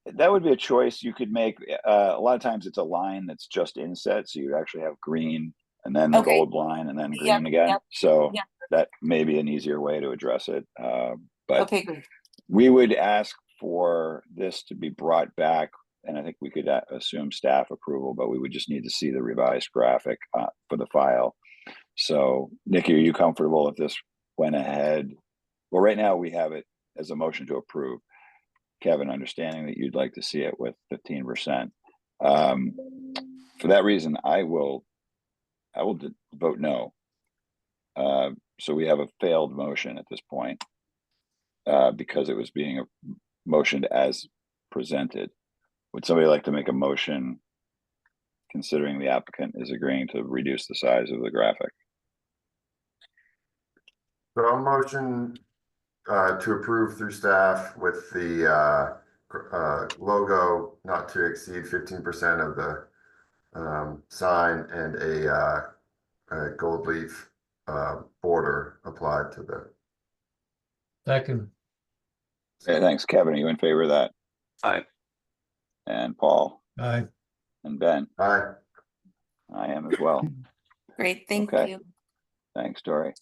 That would be a choice you could make. A lot of times it's a line that's just inset, so you actually have green and then the gold line and then green again. So that may be an easier way to address it. But great. We would ask for this to be brought back, and I think we could assume staff approval, but we would just need to see the revised graphic for the file. So, Nikki, are you comfortable if this went ahead? Well, right now we have it as a motion to approve. Kevin, understanding that you'd like to see it with 15%. For that reason, I will vote no. So we have a failed motion at this point because it was being motioned as presented. Would somebody like to make a motion considering the applicant is agreeing to reduce the size of the graphic? So I'll motion to approve through staff with the logo not to exceed 15% of the sign and a gold leaf border applied to the. Second. Okay, thanks. Kevin, are you in favor of that? Aye. And Paul? Aye. And Ben? Aye. I am as well. Great, thank you. Thanks, Dory.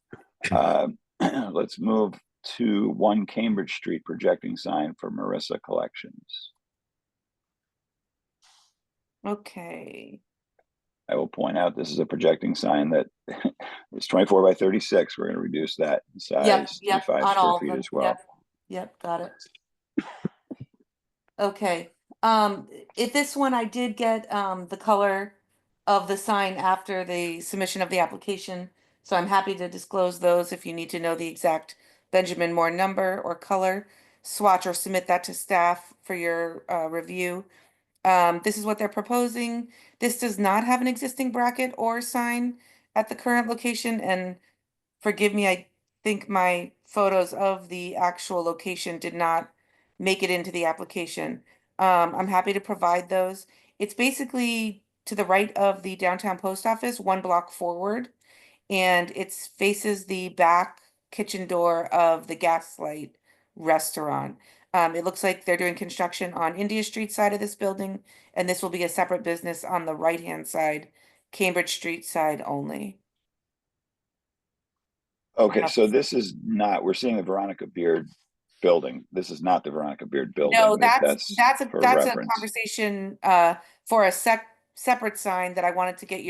Let's move to 1 Cambridge Street projecting sign for Marissa Collections. Okay. I will point out this is a projecting sign that is 24 by 36. We're going to reduce that in size to 5 square feet as well. Yep, got it. Okay. If this one, I did get the color of the sign after the submission of the application, so I'm happy to disclose those if you need to know the exact Benjamin Moore number or color. Swatch or submit that to staff for your review. This is what they're proposing. This does not have an existing bracket or sign at the current location, and forgive me, I think my photos of the actual location did not make it into the application. I'm happy to provide those. It's basically to the right of the downtown post office, 1 block forward, and it faces the back kitchen door of the Gaslight restaurant. It looks like they're doing construction on India Street side of this building, and this will be a separate business on the right-hand side, Cambridge Street side only. Okay, so this is not, we're seeing the Veronica Beard building. This is not the Veronica Beard building. No, if that's a for that's a reference. conversation for a separate sign that I wanted to get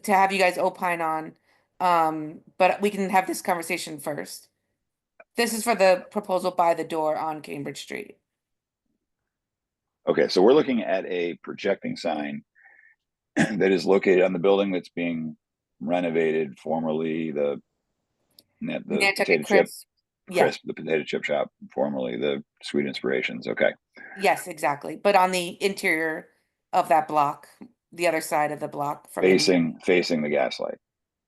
to have you guys opine on. But we can have this conversation first. This is for the proposal by the door on Cambridge Street. Okay, so we're looking at a projecting sign that is located on the building that's being renovated, formerly the Nantucket potato chip Crisp. Yeah. crisp, the potato chip shop, formerly the Sweet Inspirations. Okay. Yes, exactly. But on the interior of that block, the other side of the block from Facing the Gaslight.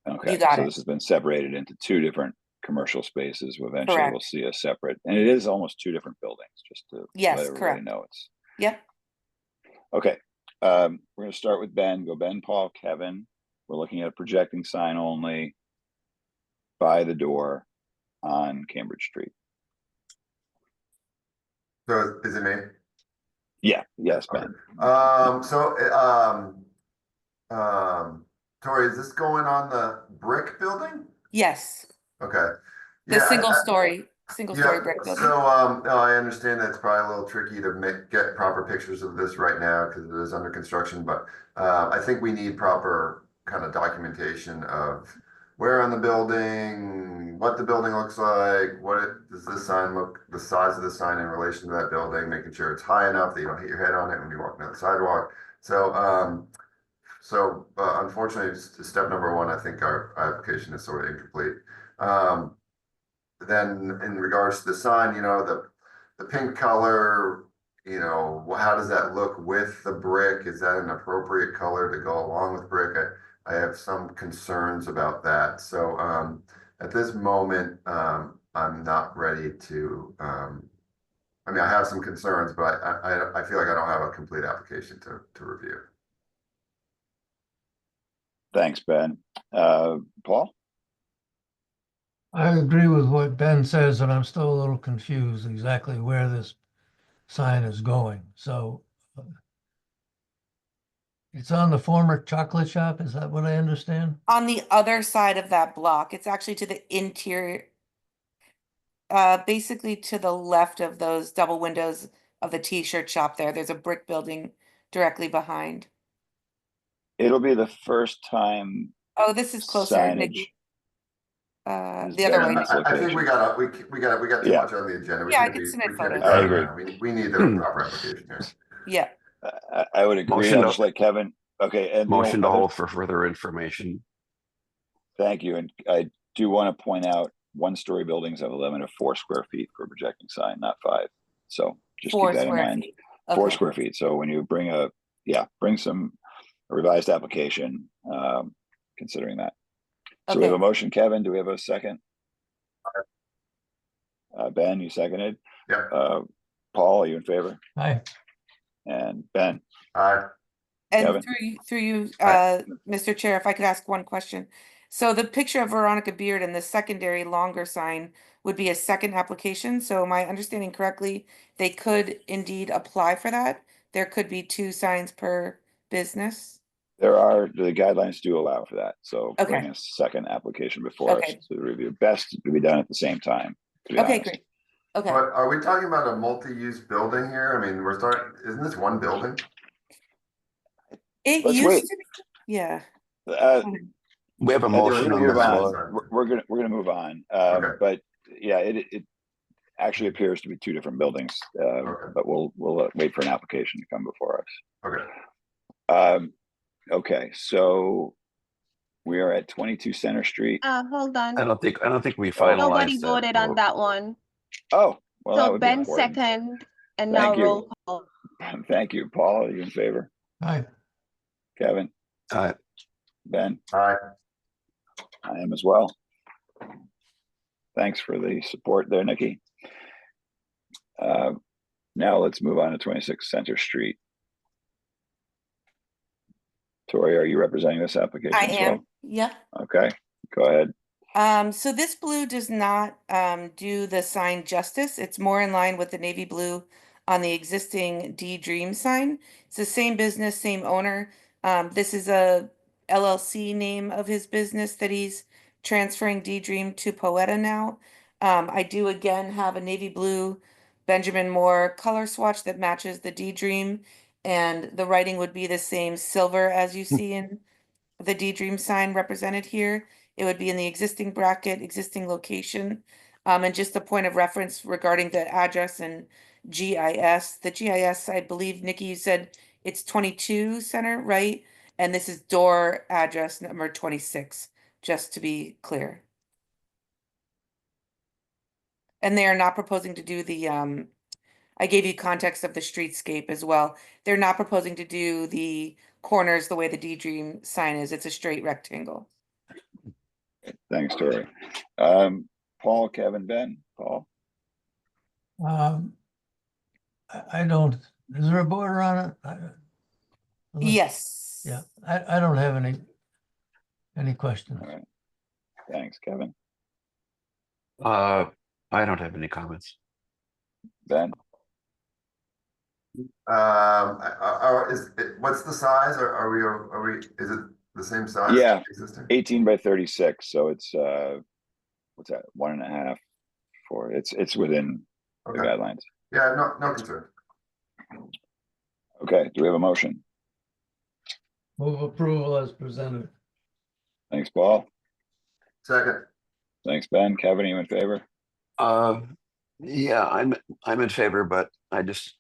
Okay. You got so it. this has been separated into two different commercial spaces. Eventually we'll Correct. see a separate, and it is almost two different buildings, just to Yes, let everybody correct. know it's Yep. okay. We're going to start with Ben. Go Ben, Paul, Kevin. We're looking at a projecting sign only by the door on Cambridge Street. So is it me? Yeah. Yes, Ben. Tori, is this going on the brick building? Yes. Okay. The Yeah, single story brick building. So, I understand that it's probably a little tricky to get proper pictures of this right now because it is under construction, but I think we need proper kind of documentation of where on the building, what the building looks like, does this sign look, the size of the sign in relation to that building, making sure it's high enough that you don't hit your head on it when you're walking down the sidewalk. So, unfortunately, step number one, I think our application is sort of incomplete. Then in regards to the sign, the pink color, how does that look with the brick? Is that an appropriate color to go along with brick? I have some concerns about that. So at this moment, I'm not ready to, I have some concerns, but I feel like I don't have a complete application to review. Thanks, Ben. Paul? I agree with what Ben says, and I'm still a little confused exactly where this sign is going. So it's on the former chocolate shop, is that what I understand? On the other side of that block, it's actually to the interior, basically to the left of those double windows of the t-shirt shop there. There's a brick building directly behind. It'll be the first time. Oh, this is closer, signage Nikki. is The other there in way. this I think we location. got too Yeah. much on the agenda. Yeah, I can submit We can't be photos. I talking agree. now. We need the proper application here. Yeah. I would agree. Motion I'll to- just let Kevin. Okay. And Motion to hold for further information. Thank you. And I do want to point out 1-story buildings have a limit of 4 square feet for a projecting sign, not 5. So just 4 keep that in square mind. feet. 4 Okay. square feet. So when you bring a revised application, considering that. So we have a Okay. motion, Kevin. Do we have a second? Ben, you seconded. Yeah. Paul, are you in favor? Hi. And Ben? Aye. And Kevin? through you, Hi. Mr. Chair, if I could ask one question. So the picture of Veronica Beard and the secondary longer sign would be a second application. So am I understanding correctly? They could indeed apply for that. There could be 2 signs per business. The guidelines do allow for that. So Okay. bring a second application before us Okay. to review. Best to be done at the same time, to be Okay, honest. great. Okay. But are we talking about a multi-use building here? I mean, isn't this one building? It Let's used wait. to be, yeah. We have a We're motion gonna on the move on. floor. We're gonna move on. Okay. But yeah, it actually appears to be 2 different buildings. Okay. But we'll wait for an application to come before us. Okay. Okay, so we are at 22 Center Street. Hold on. I don't think we Nobody finalized that voted on vote. that one. Oh, well, that So would be Ben important. second, And now Thank you. roll call. Thank you. Paul, are you in favor? Aye. Kevin? Aye. Ben? Aye. I am as well. Thanks for the support there, Nikki. Now let's move on to 26 Center Street. Tori, are you representing this application I as am. well? Yep. Okay, go ahead. So this blue does not do the sign justice. It's more in line with the navy blue on the existing D Dream sign. It's the same business, same owner. This is a LLC name of his business that he's transferring D Dream to Poeta now. I do again have a navy blue Benjamin Moore color swatch that matches the D Dream, and the writing would be the same silver as you see in the D Dream sign represented here. It would be in the existing bracket, existing location. And just a point of reference regarding the address and GIS. The GIS, I believe, Nikki, you said it's 22 Center, right? And this is door address number 26, just to be clear. And they are not proposing to do the, I gave you context of the streetscape as well. They're not proposing to do the corners the way the D Dream sign is. It's a straight rectangle. Thanks, Tori. Paul, Kevin, Ben, Paul. I don't, is there a border on it? Unless- Yes. Yeah, I don't have any questions. All right. Thanks, Kevin. I don't have any comments. Ben, What's the size? Are we, is it the same size? Yeah. Existing? 18 by 36. So it's what's that? 1.5 for it's within the Okay. guidelines. Yeah, no concern. Okay, do we have a motion? Move approval as presented. Thanks, Paul. Second. Thanks, Ben. Kevin, are you in favor? Yeah, I'm in favor, but I just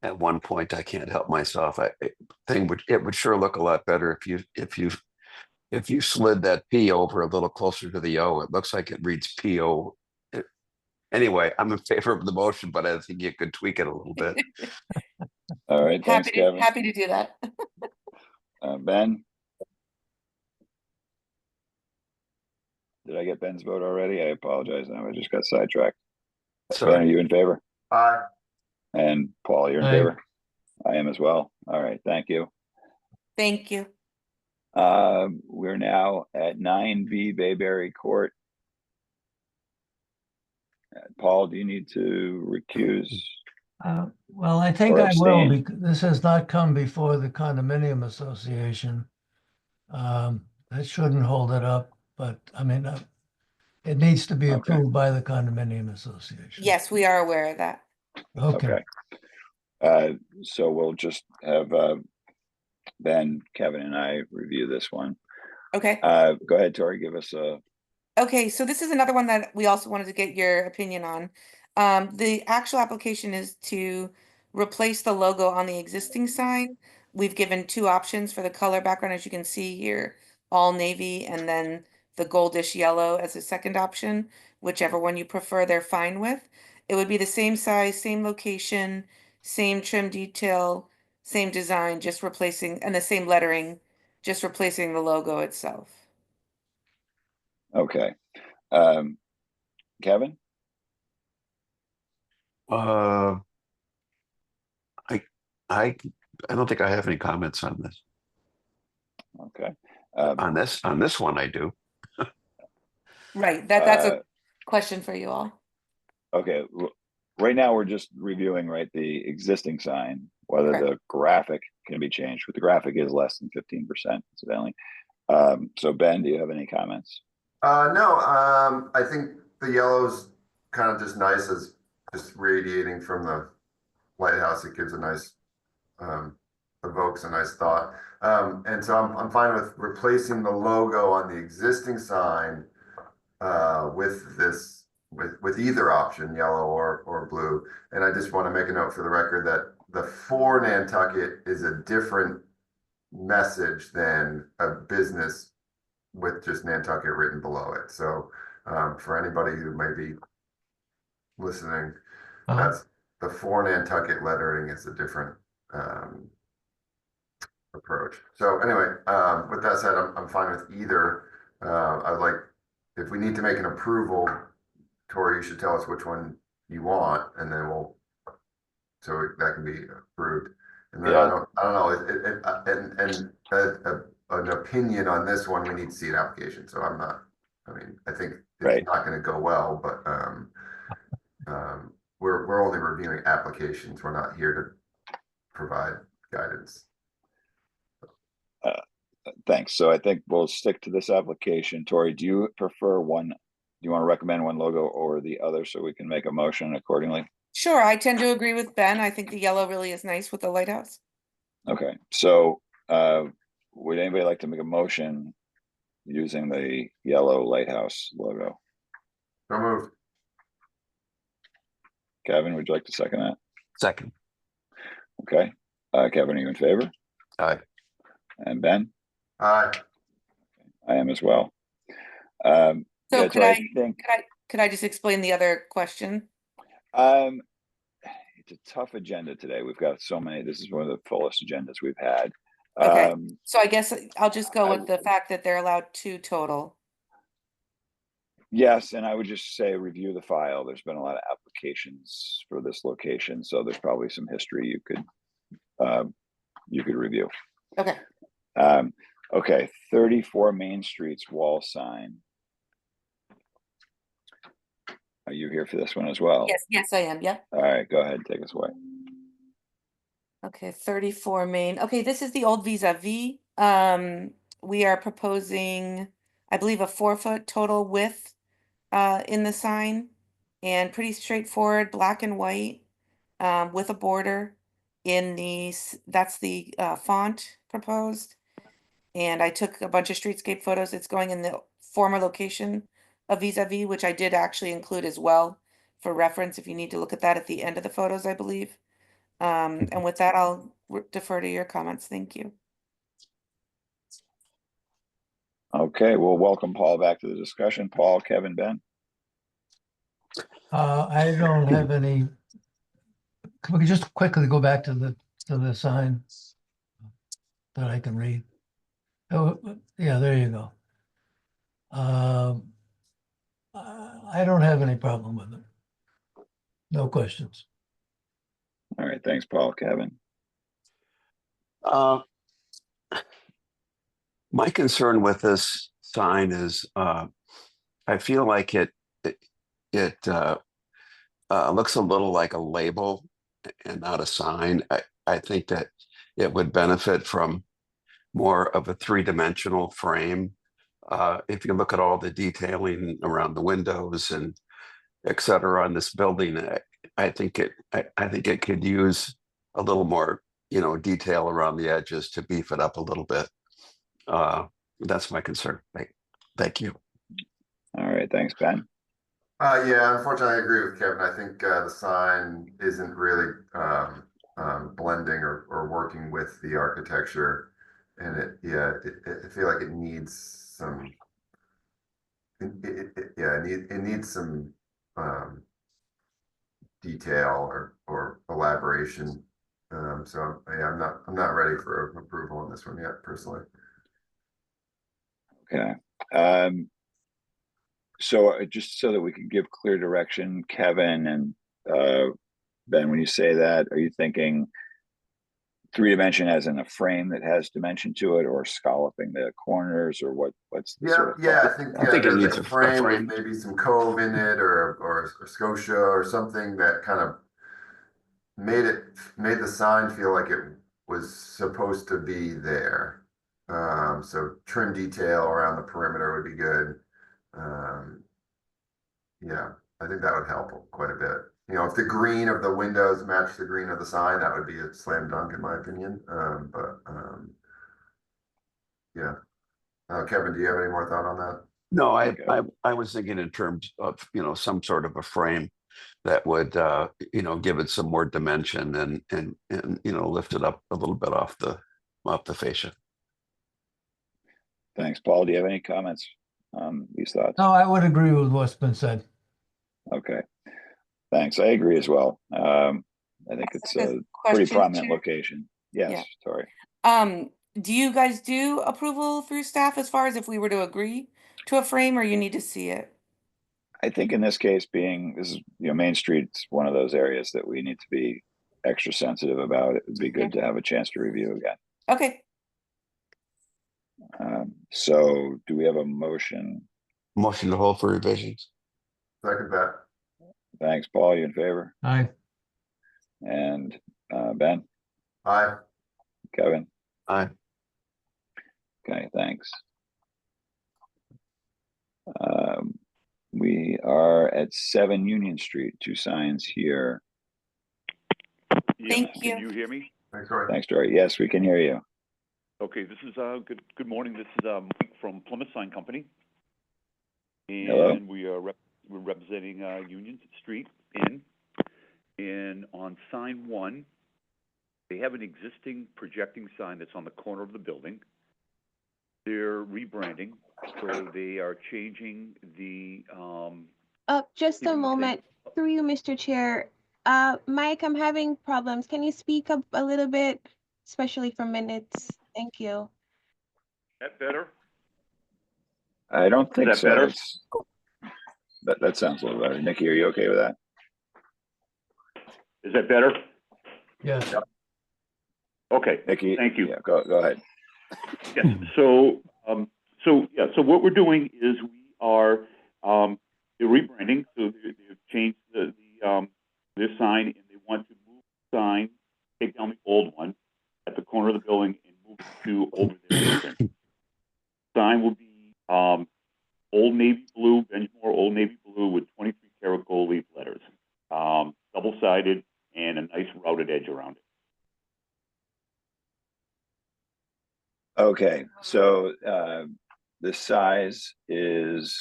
at one point I can't help myself. It would sure look a lot better if you slid that P over a little closer to the O. It looks like it reads PO. Anyway, I'm in favor of the motion, but I think you could tweak it a little bit. All right, thanks, Kevin. Happy to do that. Ben? Did I get Ben's vote already? I apologize. Now I just got sidetracked. Ben, are Sorry. you in favor? Aye. And Paul, you're in Aye. favor? I am as well. All right, thank you. Thank you. We're now at 9V Bayberry Court. Paul, do you need to recuse? Well, I think Or I will, abstain. because this has not come before the condominium association. That shouldn't hold it up, but I mean, it needs to be Okay. approved by the condominium association. Yes, we are aware of that. Okay. So we'll just have Ben, Kevin, and I review this one. Okay. Go ahead, Tori, give us a. Okay, so this is another one that we also wanted to get your opinion on. The actual application is to replace the logo on the existing sign. We've given two options for the color background, as you can see here, all navy and then the goldish yellow as a second option. Whichever one you prefer, they're fine with. It would be the same size, same location, same trim detail, same design, just replacing, and the same lettering, just replacing the logo itself. Okay. Kevin? I don't think I have any comments on this. Okay. On this one, I do. Right, that's a question for you all. Okay. Right now, we're just reviewing, right, the existing sign, whether Correct. the graphic can be changed, but the graphic is less than 15%, incidentally. So Ben, do you have any comments? No, I think the yellow's kind of just nice as just radiating from the lighthouse. It gives a nice, evokes a nice thought. And so I'm fine with replacing the logo on the existing sign with this, with either option, yellow or blue. And I just want to make a note for the record that the for Nantucket is a different message than a business with just Nantucket written below it. So for anybody who may be listening, the for Nantucket lettering is a different approach. So anyway, with that said, I'm fine with either. I'd like, if we need to make an approval, Tori, you should tell us which one you want, and then so that can be approved. And then Yeah. I don't know, an opinion on this one, we need to see an application. So I think it's Right. not going to go well, but we're only reviewing applications. We're not here to provide guidance. Thanks. So I think we'll stick to this application. Tori, do you prefer one? Do you want to recommend one logo or the other so we can make a motion accordingly? Sure, I tend to agree with Ben. I think the yellow really is nice with the lighthouse. Okay. So would anybody like to make a motion using the yellow lighthouse logo? So moved. Kevin, would you like to second that? Second. Okay. Kevin, are you in favor? Aye. And Ben? Aye. I am as well. So yeah, could I just explain the other question? It's a tough agenda today. We've got so many. This is one of the fullest agendas we've had. Okay. So I guess I'll just go with the fact that they're allowed 2 total. Yes, and I would just say review the file. There's been a lot of applications for this location, so there's probably some history you could review. Okay. Okay, 34 Main Street's wall sign. Are you here for this one as well? Yes, I am. Yep. All right, go ahead, take us away. Okay, 34 Main. Okay, this is the old vis-a-vis. We are proposing, I believe, a 4-foot total width in the sign, and pretty straightforward, black and white, with a border that's the font proposed. And I took a bunch of streetscape photos. It's going in the former location of vis-a-vis, which I did actually include as well for reference if you need to look at that at the end of the photos, I believe. And with that, I'll defer to your comments. Thank you. Okay, we'll welcome Paul back to the discussion. Paul, Kevin, Ben. I don't have any. Can we just quickly go back to the sign that I can read? Oh, yeah, there you go. I don't have any problem with it. No questions. All right, thanks, Paul. Kevin. My concern with this sign is I feel like it looks a little like a label and not a sign. I think that it would benefit from more of a 3-dimensional frame. If you look at all the detailing around the windows and et cetera on this building, I think it could use a little more, detail around the edges to beef it up a little bit. That's my concern. Thank you. All right, thanks, Ben. Yeah, unfortunately, I agree with Kevin. I think the sign isn't really blending or working with the architecture, and I feel like it needs some. It needs some detail or elaboration. So yeah, I'm not ready for approval on this one yet, personally. Okay. So just so that we can give clear direction, Kevin and Ben, when you say that, are you thinking 3-dimension as in a frame that has dimension to it, or scalloping the corners, or what's the sort of I think it needs a a frame with frame. maybe some cove in it or scotia or something that kind of made the sign feel like it was supposed to be there. So trim detail around the perimeter would be good. Yeah, I think that would help quite a bit. If the green of the windows match the green of the sign, that would be a slam dunk in my opinion. Yeah. Kevin, do you have any more thought on that? No, I was thinking in terms of, some sort of a frame that would, give it some more dimension and lift it up a little bit off the fascia. Thanks, Paul. Do you have any comments on these thoughts? No, I would agree with what's been said. Okay. Thanks. I agree as well. I think it's a pretty Question, prominent Chair? location. Yes, Yeah. sorry. Do you guys do approval through staff as far as if we were to agree to a frame, or you need to see it? I think in this case, this is, Main Street's one of those areas that we need to be extra sensitive about. It would be good to have a chance to review again. Okay. So do we have a motion? Motion to hold for revisions. Second that. Thanks, Paul. You in favor? Aye. And Ben? Aye. Kevin? Aye. Okay, thanks. We are at 7 Union Street, 2 signs here. Thank Can you. you hear me? Thanks, Roy. Thanks, Dory. Yes, we can hear you. Okay, this is good morning. This is Mike from Plymouth Sign Company. And Hello. we're representing Union Street and on sign 1, they have an existing projecting sign that's on the corner of the building. They're rebranding, so they are changing the Just a Even moment, through you, Mr. Chair. Mike, I'm having problems. Can you speak up a little bit, especially for minutes? Thank you. that better? I don't think that so. better? That sounds a little better. Nikki, are you okay with that? Is that better? Yes. Okay, Nikki? thank you. Yeah, go ahead. Yes. So what we're doing is we are they're rebranding. So they've changed this sign, and they want to move the sign, take down the old one at the corner of the building, and move it to over their entrance. Sign will be Old Navy blue, Benchmore Old Navy blue with 23 karat gold leaf letters, double sided, and a nice routed edge around it. Okay, so the size is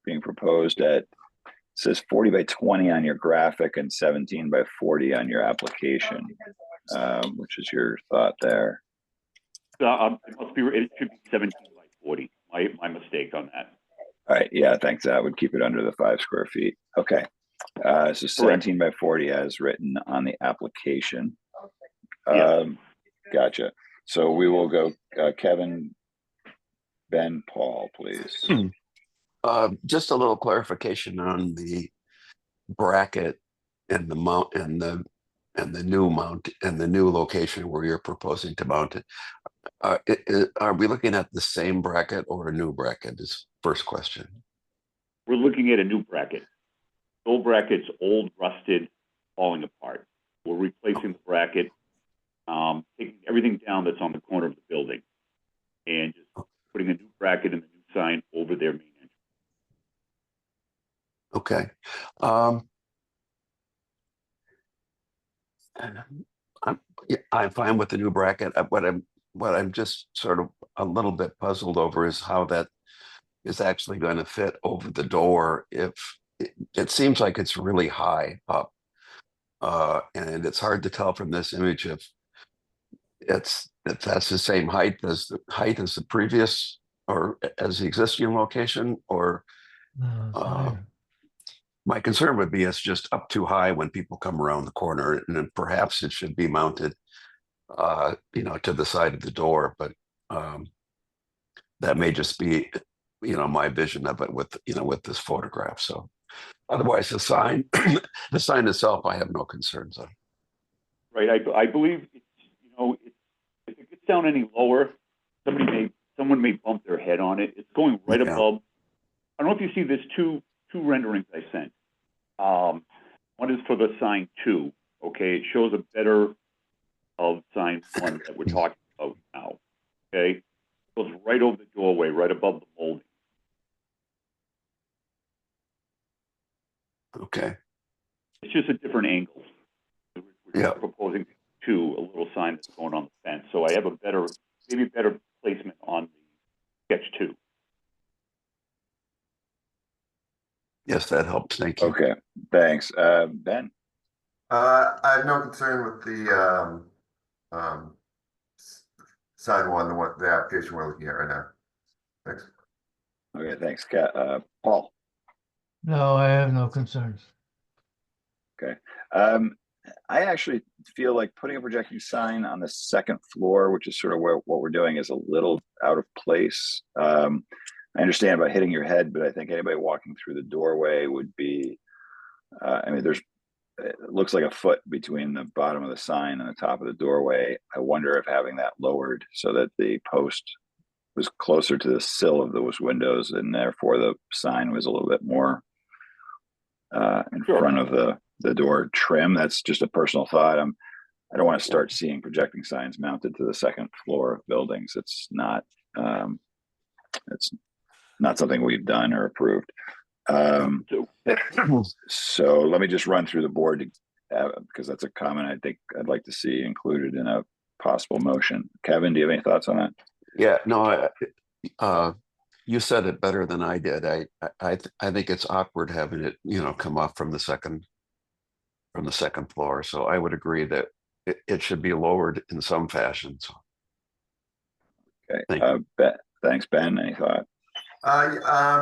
being proposed at, it says 40 by 20 on your graphic and 17 by 40 on your application, which is your thought there. It should be 17 by 40. My mistake on that. All right, yeah, thanks. That would keep it under the 5 square feet. Okay, so 17 by 40 as written on the application. Yes. Gotcha. So we will go Kevin, Ben, Paul, please. Just a little clarification on the bracket and the mount and the new location where you're proposing to mount it. Are we looking at the same bracket or a new bracket? Is first question. We're looking at a new bracket. Old bracket's old, rusted, falling apart. We're replacing the bracket, taking everything down that's on the corner of the building, and just putting a new bracket and a new sign over their main entrance. Okay. I'm fine with the new bracket. What I'm just sort of a little bit puzzled over is how that is actually going to fit over the door. If it seems like it's really high up, and it's hard to tell from this image if that's the same height as the previous or as the existing location, or my concern would be it's just up too high when people come around the corner, and then perhaps it should be mounted to the side of the door, but that may just be my vision of it with this photograph. So otherwise the sign the sign itself I have no concerns on. Right. I believe if it gets down any lower, someone may bump their head on it. It's going right above. I don't know if you see this two renderings I sent. One is for the sign 2. Okay, it shows a better of sign 1 that we're talking about now. Okay, it goes right over the doorway, right above the molding. Okay. It's just a different angle. Yeah. Proposing a little sign that's going on the fence. So I have maybe a better placement on the sketch 2. Yes, that helps. Thank you. Okay, thanks. Ben? I have no concern with the side one, the application we're looking at right now. Thanks. Okay, thanks. Paul? No, I have no concerns. I actually feel like putting a projecting sign on the second floor, which is sort of what we're doing, is a little out of place. I understand about hitting your head, but I think anybody walking through the doorway would be, I mean, it looks like a foot between the bottom of the sign and the top of the doorway. I wonder if having that lowered so that the post was closer to the sill of those windows, and therefore the sign was a little bit more in front of the door trim. That's just a personal thought. I don't want to start seeing projecting signs mounted to the second floor of buildings. It's not something we've done or approved. So let me just run through the board because that's a comment I think I'd like to see included in a possible motion. Kevin, do you have any thoughts on that? Yeah, no, you said it better than I did. I think it's awkward having it, come off from the second floor. So I would agree that it should be lowered in some fashion. So. Okay. Thanks, Ben. Any thought?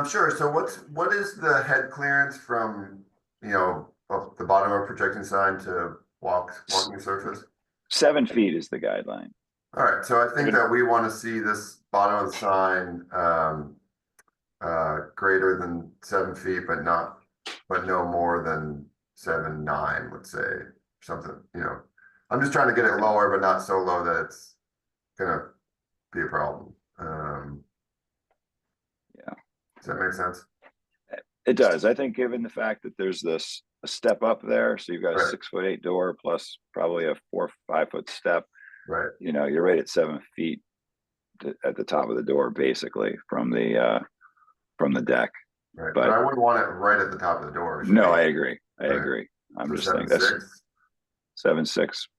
Sure. So what is the head clearance from, the bottom of projecting sign to walking surface? 7 feet is the guideline. All right. So I think that we want to see this bottom of the sign greater than 7 feet, but no more than 7.9, let's say, something. I'm just trying to get it lower, but not so low that it's gonna be a problem. Yeah. Does that make sense? It does. I think given the fact that there's a step up there, so you've got a Right. 6'8" door plus probably a 4 or 5 foot step. Right. You're right at 7 feet at the top of the door, basically from the deck. Right. But I wouldn't want it right at the top of the door. It should No, be- I agree. I Right. agree. I'm So just thinking that's 7.6. 7.6.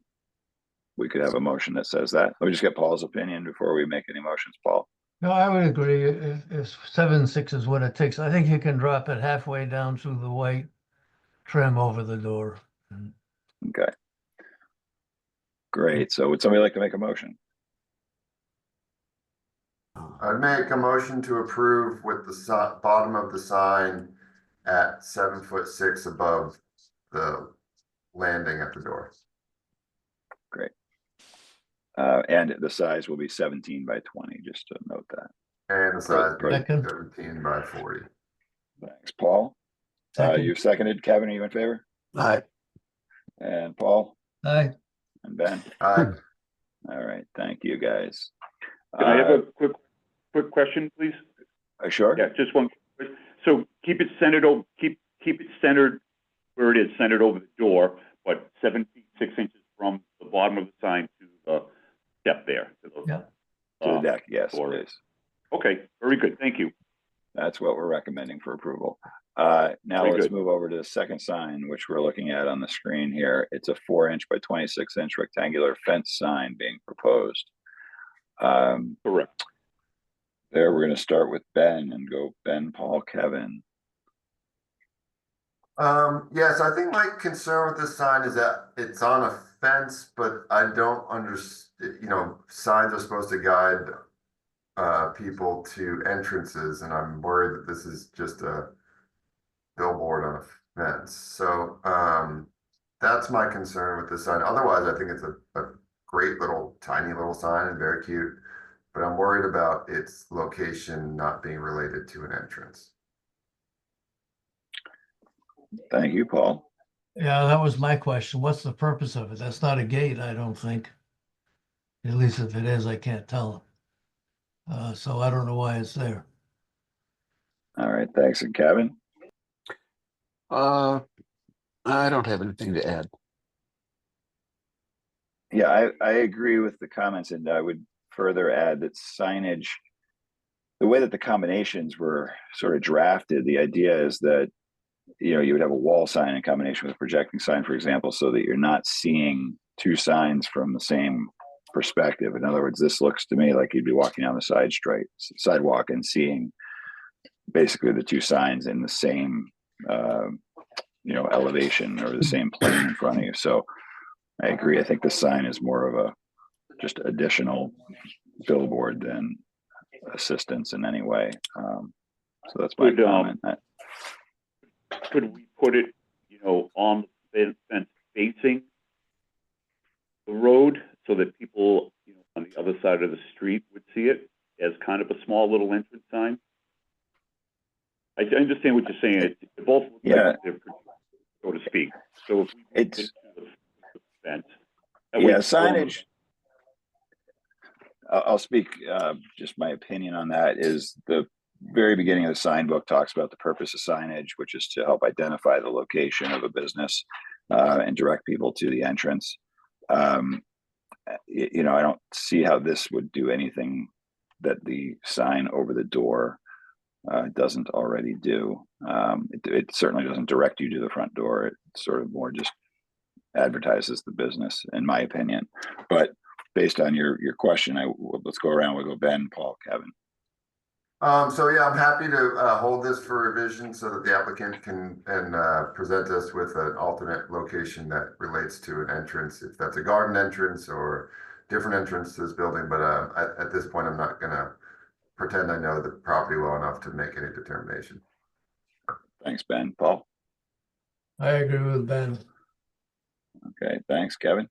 We could have a motion that says that. Let me just get Paul's opinion before we make any motions. Paul. No, I would agree. If 7.6 is what it takes, I think you can drop it halfway down through the white trim over the door. Okay. Great. So would somebody like to make a motion? I'd make a motion to approve with the bottom of the sign at 7'6" above the landing at the door. Great. And the size will be 17 by 20, just to note that. And the size be Second. 17 by 40. Thanks, Paul. Second. You've seconded. Kevin, are you in favor? Aye. And Paul Aye. and Ben. Aye. All right. Thank you, guys. Can I have a quick question, please? Sure. Yeah, just one. So keep it centered keep it centered where it is, centered over the door, but 7 feet 6 inches from the bottom of the sign to the step there. Yeah. To the deck, yes, or- please. Okay, very good. Thank you. That's what we're recommending for approval. Now Very let's good. move over to the second sign, which we're looking at on the screen here. It's a 4-inch by 26-inch rectangular fence sign being proposed. Correct. There, we're going to start with Ben and go Ben, Paul, Kevin. Yes, I think my concern with this sign is that it's on a fence, but I don't understand, signs are supposed to guide people to entrances, and I'm worried that this is just a billboard on a fence. So that's my concern with this sign. Otherwise, I think it's a great tiny little sign and very cute, but I'm worried about its location not being related to an entrance. Thank you, Paul. Yeah, that was my question. What's the purpose of it? That's not a gate, I don't think. At least if it is, I can't tell. So I don't know why it's there. All right, thanks. And Kevin? I don't have anything to add. Yeah, I agree with the comments, and I would further add that signage, the way that the combinations were sort of drafted, the idea is that you would have a wall sign in combination with a projecting sign, for example, so that you're not seeing two signs from the same perspective. In other words, this looks to me like you'd be walking down the sidewalk and seeing basically the two signs in the same elevation or the same plane in front of you. So I agree. I think the sign is more of a just additional billboard than assistance in any way. So that's my comment. Could we put it, on the fence facing the road so that people, on the other side of the street would see it as kind of a small little entrance sign. I understand what you're saying. It both look like they're, so to speak. So if we It's into the fence, signage. I'll speak, just my opinion on that is the very beginning of the sign book talks about the purpose of signage, which is to help identify the location of a business and direct people to the entrance. I don't see how this would do anything that the sign over the door doesn't already do. It certainly doesn't direct you to the front door. It sort of more just advertises the business, in my opinion. But based on your question, let's go around. We'll go Ben, Paul, Kevin. So yeah, I'm happy to hold this for revision so that the applicant can present us with an alternate location that relates to an entrance, if that's a garden entrance or different entrance to this building. But at this point, I'm not gonna pretend I know the property well enough to make any determination. Thanks, Ben. Paul? I agree with Ben. Okay, thanks, Kevin.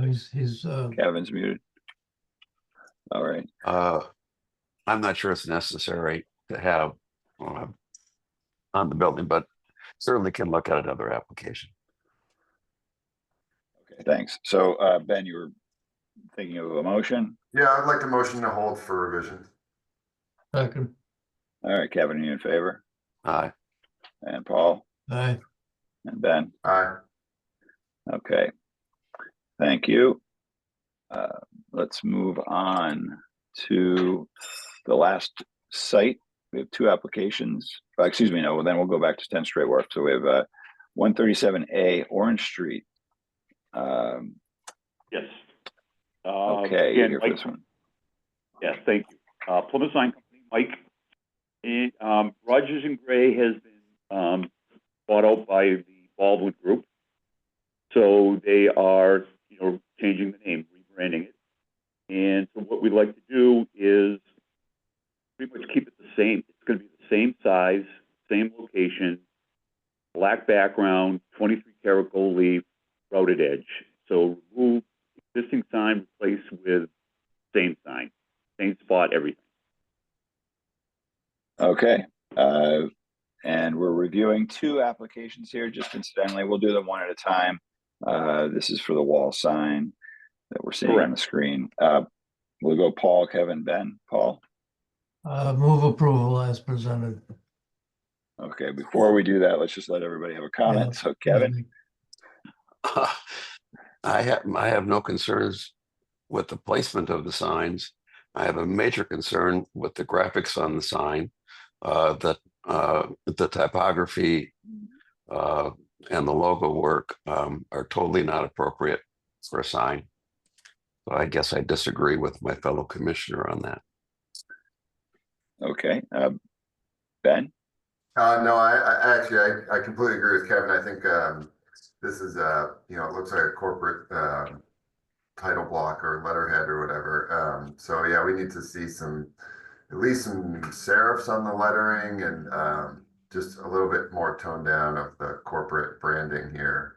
He's Kevin's muted. All right. I'm not sure it's necessary to have on the building, but certainly can look at another application. Okay, thanks. So Ben, you were thinking of a motion? Yeah, I'd like the motion to hold for revision. second. All right, Kevin, are you in favor? Aye. And Paul? Aye. And Ben? Aye. Okay. Thank you. Let's move on to the last site. We have two applications. Excuse me, no, well, then we'll go back to 10 Straight Wharf. So we have 137A Orange Street. Yes. Okay, again, you're here for Mike, this one. yes, thank you. Plymouth Sign Company, Mike. And, Rogers and Gray has been bought out by the Baldwin Group. So they are, changing the name, rebranding it. And so what we'd like to do is pretty much keep it the same. It's going to be the same size, same location, black background, 23 karat gold leaf, routed edge. So remove existing sign, replace with same sign, same spot, everything. Okay. And we're reviewing two applications here, just incidentally. We'll do them one at a time. This is for the wall sign that we're seeing on the screen. We'll go Paul, Kevin, Ben. Paul? Move approval as presented. Okay, before we do that, let's just let everybody have a comment. So Kevin? I have no concerns with the placement of the signs. I have a major concern with the graphics on the sign, that the typography and the logo work are totally not appropriate for a sign. So I guess I disagree with my fellow commissioner on that. Okay, Ben? No, I actually completely agree with Kevin. I think this is it looks like a corporate title block or letterhead or whatever. So yeah, we need to see at least some serifs on the lettering and just a little bit more toned down of the corporate branding here,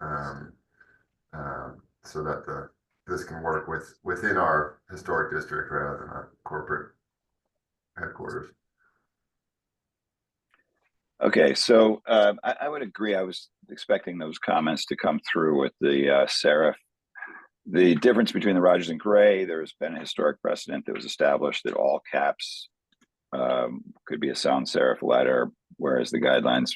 so that this can work within our historic district rather than our corporate headquarters. Okay, so I would agree. I was expecting those comments to come through with the serif. The difference between the Rogers and Gray, there's been a historic precedent that was established that all caps could be a sans serif letter, whereas the guidelines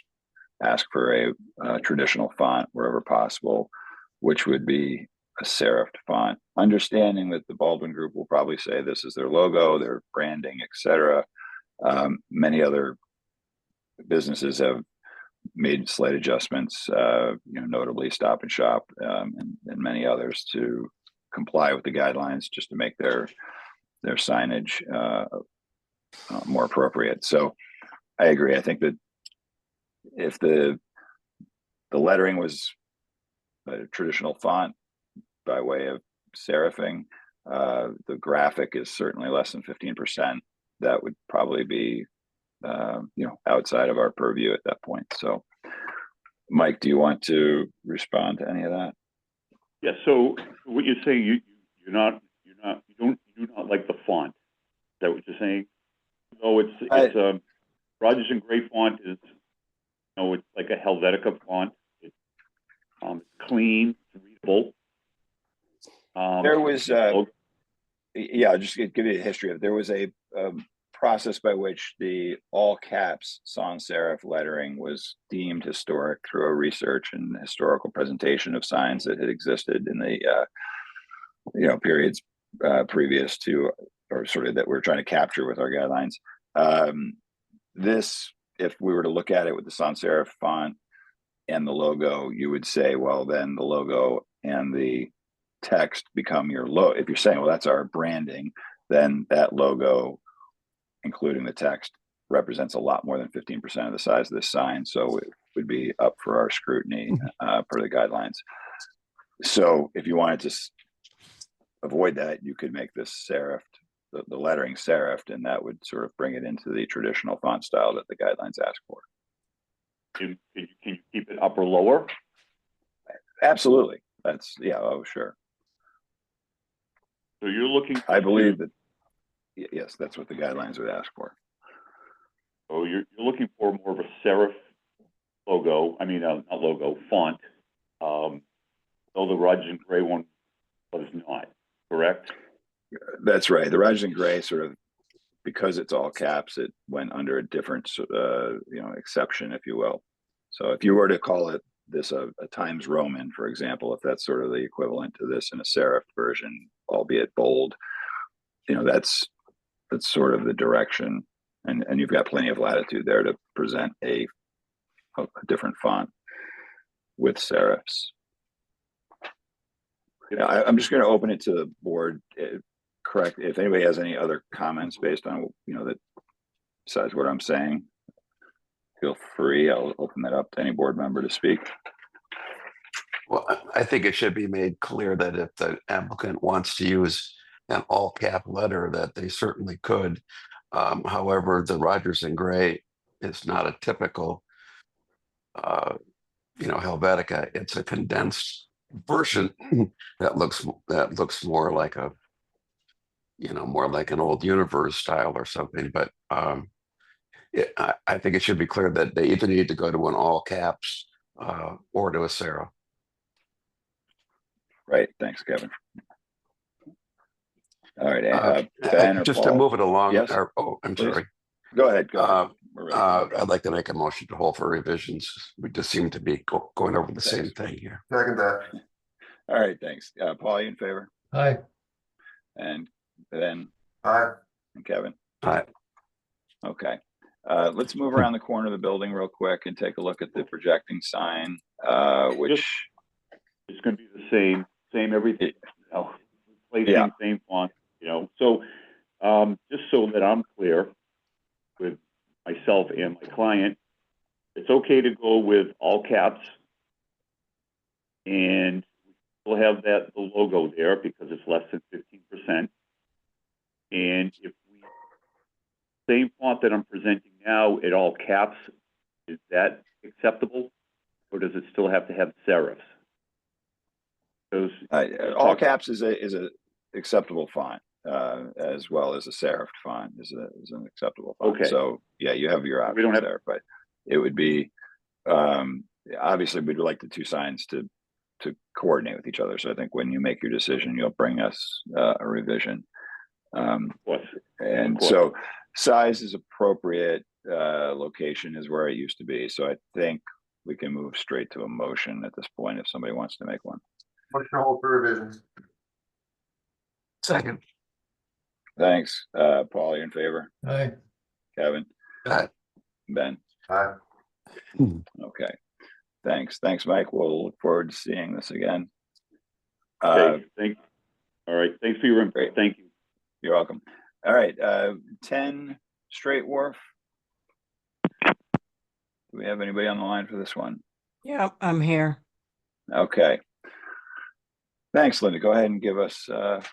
ask for a traditional font wherever possible, which would be a serif font. Understanding that the Baldwin Group will probably say this is their logo, their branding, etc. Many other businesses have made slight adjustments, notably Stop and Shop and many others to comply with the guidelines just to make their signage more appropriate. So I agree. I think that if the lettering was a traditional font by way of serifing, the graphic is certainly less than 15%. That would probably be outside of our purview at that point. So Mike, do you want to respond to any of that? Yeah, so what you're saying, you do not like the font. Is that what you're saying? No, it's Rogers and Gray font is, it's like a Helvetica font. It's clean, readable. There was, yeah, I'll just give you a history of. There was a process by which the all caps sans serif lettering was deemed historic through a research and historical presentation of signs that had existed in the periods previous to, or sort of that we're trying to capture with our guidelines. This, if we were to look at it with the sans serif font and the logo, you would say, well, then the logo and the text become your logo. If you're saying, well, that's our branding, then that logo, including the text, represents a lot more than 15% of the size of this sign. So it would be up for our scrutiny per the guidelines. So if you wanted to avoid that, you could make this serifed, the lettering serifed, and that would sort of bring it into the traditional font style that the guidelines ask for. Can you keep it up or lower? Absolutely. That's, yeah, oh, sure. So you're looking. I believe that, yes, that's what the guidelines would ask for. So you're looking for more of a serif logo. I mean, not logo, font. Though the Rogers and Gray one was not, correct? That's right. The Rogers and Gray sort of, because it's all caps, it went under a different, exception, if you will. So if you were to call it this a Times Roman, for example, if that's sort of the equivalent to this in a serif version, albeit bold, that's sort of the direction, and you've got plenty of latitude there to present a different font with serifs. Yeah, I'm just going to open it to the board. Correct. If anybody has any other comments based on that besides what I'm saying, feel free. I'll open that up to any board member to speak. Well, I think it should be made clear that if the applicant wants to use an all cap letter, that they certainly could. However, the Rogers and Gray is not a typical, Helvetica. It's a condensed version that looks more like a, more like an old Universe style or something. But I think it should be clear that they either need to go to an all caps or to a serif. Right. Thanks, Kevin. All right. Ben or just Paul? to move it along. Yes. I'm Please. sorry. Go ahead. I'd like to make a motion to hold for revisions. We just seem to be going over the same thing here. Second that. All right. Thanks. Paul, you in favor? Aye. And Ben? Aye. And Kevin? Aye. Okay. Let's move around the corner of the building real quick and take a look at the projecting sign, which it's going to be the same everything. Replacing same font. So just so that I'm clear with myself and my client, it's okay to go with all caps, and we'll have the logo there because it's less than 15%. And if same font that I'm presenting now at all caps, is that acceptable, or does it still have to have serifs? All caps is a acceptable font, as well as a serif font is an acceptable font. Okay. So yeah, you have your options We don't have there, but it would be obviously we'd like the two signs to coordinate with each other. So I think when you make your decision, you'll bring us a revision. And so size is appropriate, location is where it used to be. So I think we can move straight to a motion at this point if somebody wants to make one. Motion to hold for revisions. Second. Thanks. Paul, you in favor? Aye. Kevin? Aye. Ben? Aye. Okay. Thanks, Mike. We'll look forward to seeing this again. Okay, thank you. All right, thanks for your input. Great. Thank you. You're welcome. All right, 10 Straight Wharf. Do we have anybody on the line for this one? Yeah, I'm here. Okay. Thanks, Linda. Go ahead and give us a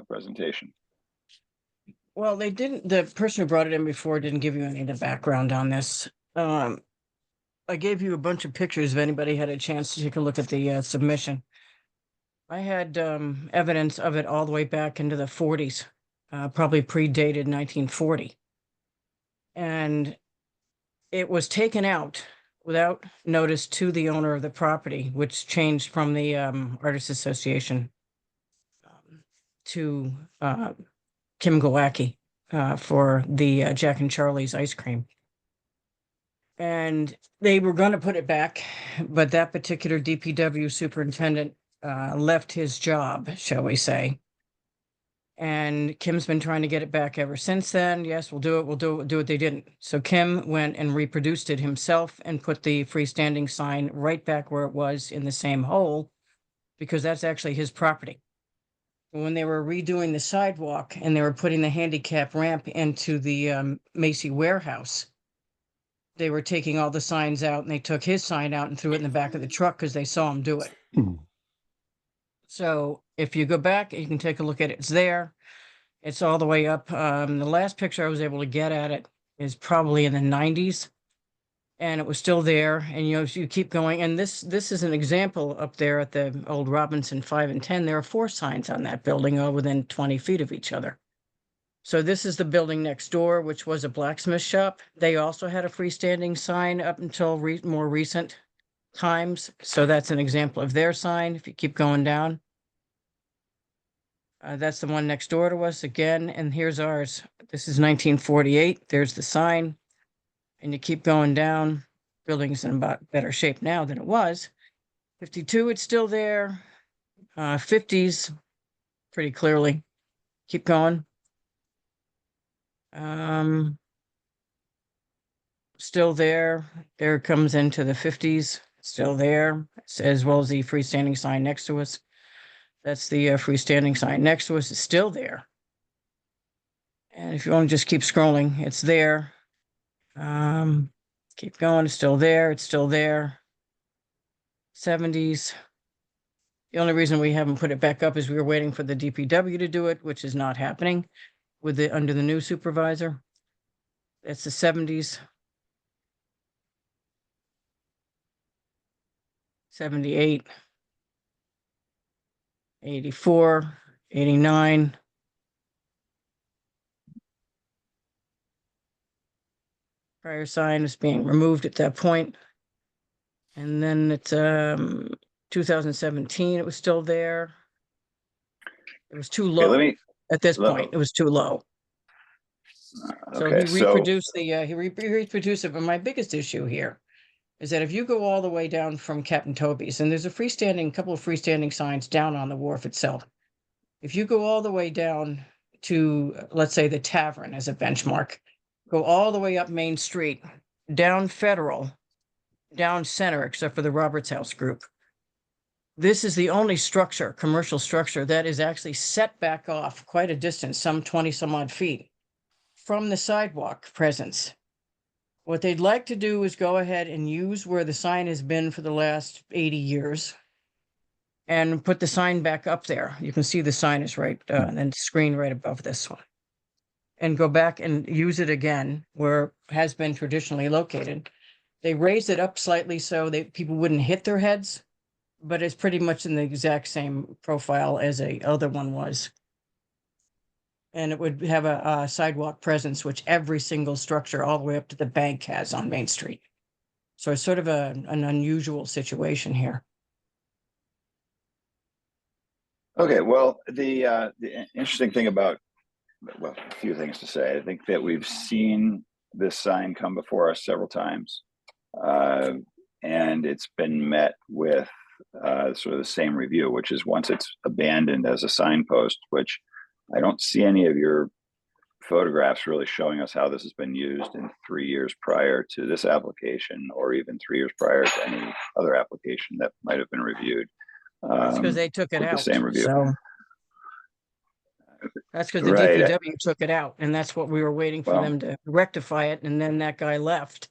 presentation. Well, the person who brought it in before didn't give you any of the background on this. I gave you a bunch of pictures if anybody had a chance to take a look at the submission. I had evidence of it all the way back into the 40s, probably predated 1940. And it was taken out without notice to the owner of the property, which changed from the Artists Association to Kim Gawacki for the Jack and Charlie's ice cream. And they were going to put it back, but that particular DPW superintendent left his job, shall we say. And Kim's been trying to get it back ever since then. Yes, we'll do it. We'll do it. They didn't. So Kim went and reproduced it himself and put the freestanding sign right back where it was in the same hole, because that's actually his property. When they were redoing the sidewalk and they were putting the handicap ramp into the Macy warehouse, they were taking all the signs out, and they took his sign out and threw it in the back of the truck because they saw him do it. So if you go back, you can take a look at it. It's there. It's all the way up. The last picture I was able to get at it is probably in the 90s, and it was still there. And you keep going. And this is an example up there at the old Robinson 5 and 10. There are 4 signs on that building, all within 20 feet of each other. So this is the building next door, which was a blacksmith shop. They also had a freestanding sign up until more recent times. So that's an example of their sign. If you keep going down, that's the one next door to us again. And here's ours. This is 1948. There's the sign. And you keep going down. Building's in about better shape now than it was. 52, it's still there. 50s, pretty clearly. Keep going. Still there. There it comes into the 50s. Still there, as well as the freestanding sign next to us. That's the freestanding sign next to us. It's still there. And if you want to just keep scrolling, it's there. Keep going. It's still there. It's still there. 70s. The only reason we haven't put it back up is we were waiting for the DPW to do it, which is not happening with under the new supervisor. That's the 70s. 78. 84. 89. Prior sign is being removed at that point. And then it's 2017, it was still there. It was too low. At this point, it was too low. So he reproduced he reproduced it. But my biggest issue here is that if you go all the way down from Captain Toby's, and there's a couple of freestanding signs down on the wharf itself. If you go all the way down to, let's say, the Tavern as a benchmark, go all the way up Main Street, down Federal, down Center, except for the Roberts House group. This is the only structure, commercial structure, that is actually set back off quite a distance, some 20 some odd feet, from the sidewalk presence. What they'd like to do is go ahead and use where the sign has been for the last 80 years and put the sign back up there. You can see the sign is right, and then screen right above this one. And go back and use it again where it has been traditionally located. They raised it up slightly so that people wouldn't hit their heads, but it's pretty much in the exact same profile as a other one was. And it would have a sidewalk presence, which every single structure all the way up to the bank has on Main Street. So it's sort of an unusual situation here. Okay, well, the interesting thing about, well, a few things to say. I think that we've seen this sign come before us several times, and it's been met with sort of the same review, which is once it's abandoned as a signpost, which I don't see any of your photographs really showing us how this has been used in 3 years prior to this application, or even 3 years prior to any other application that might have been reviewed. That's because they took it out. The same review. So that's because the DPW took it out, and that's what we were waiting for them to rectify it. And then that guy left,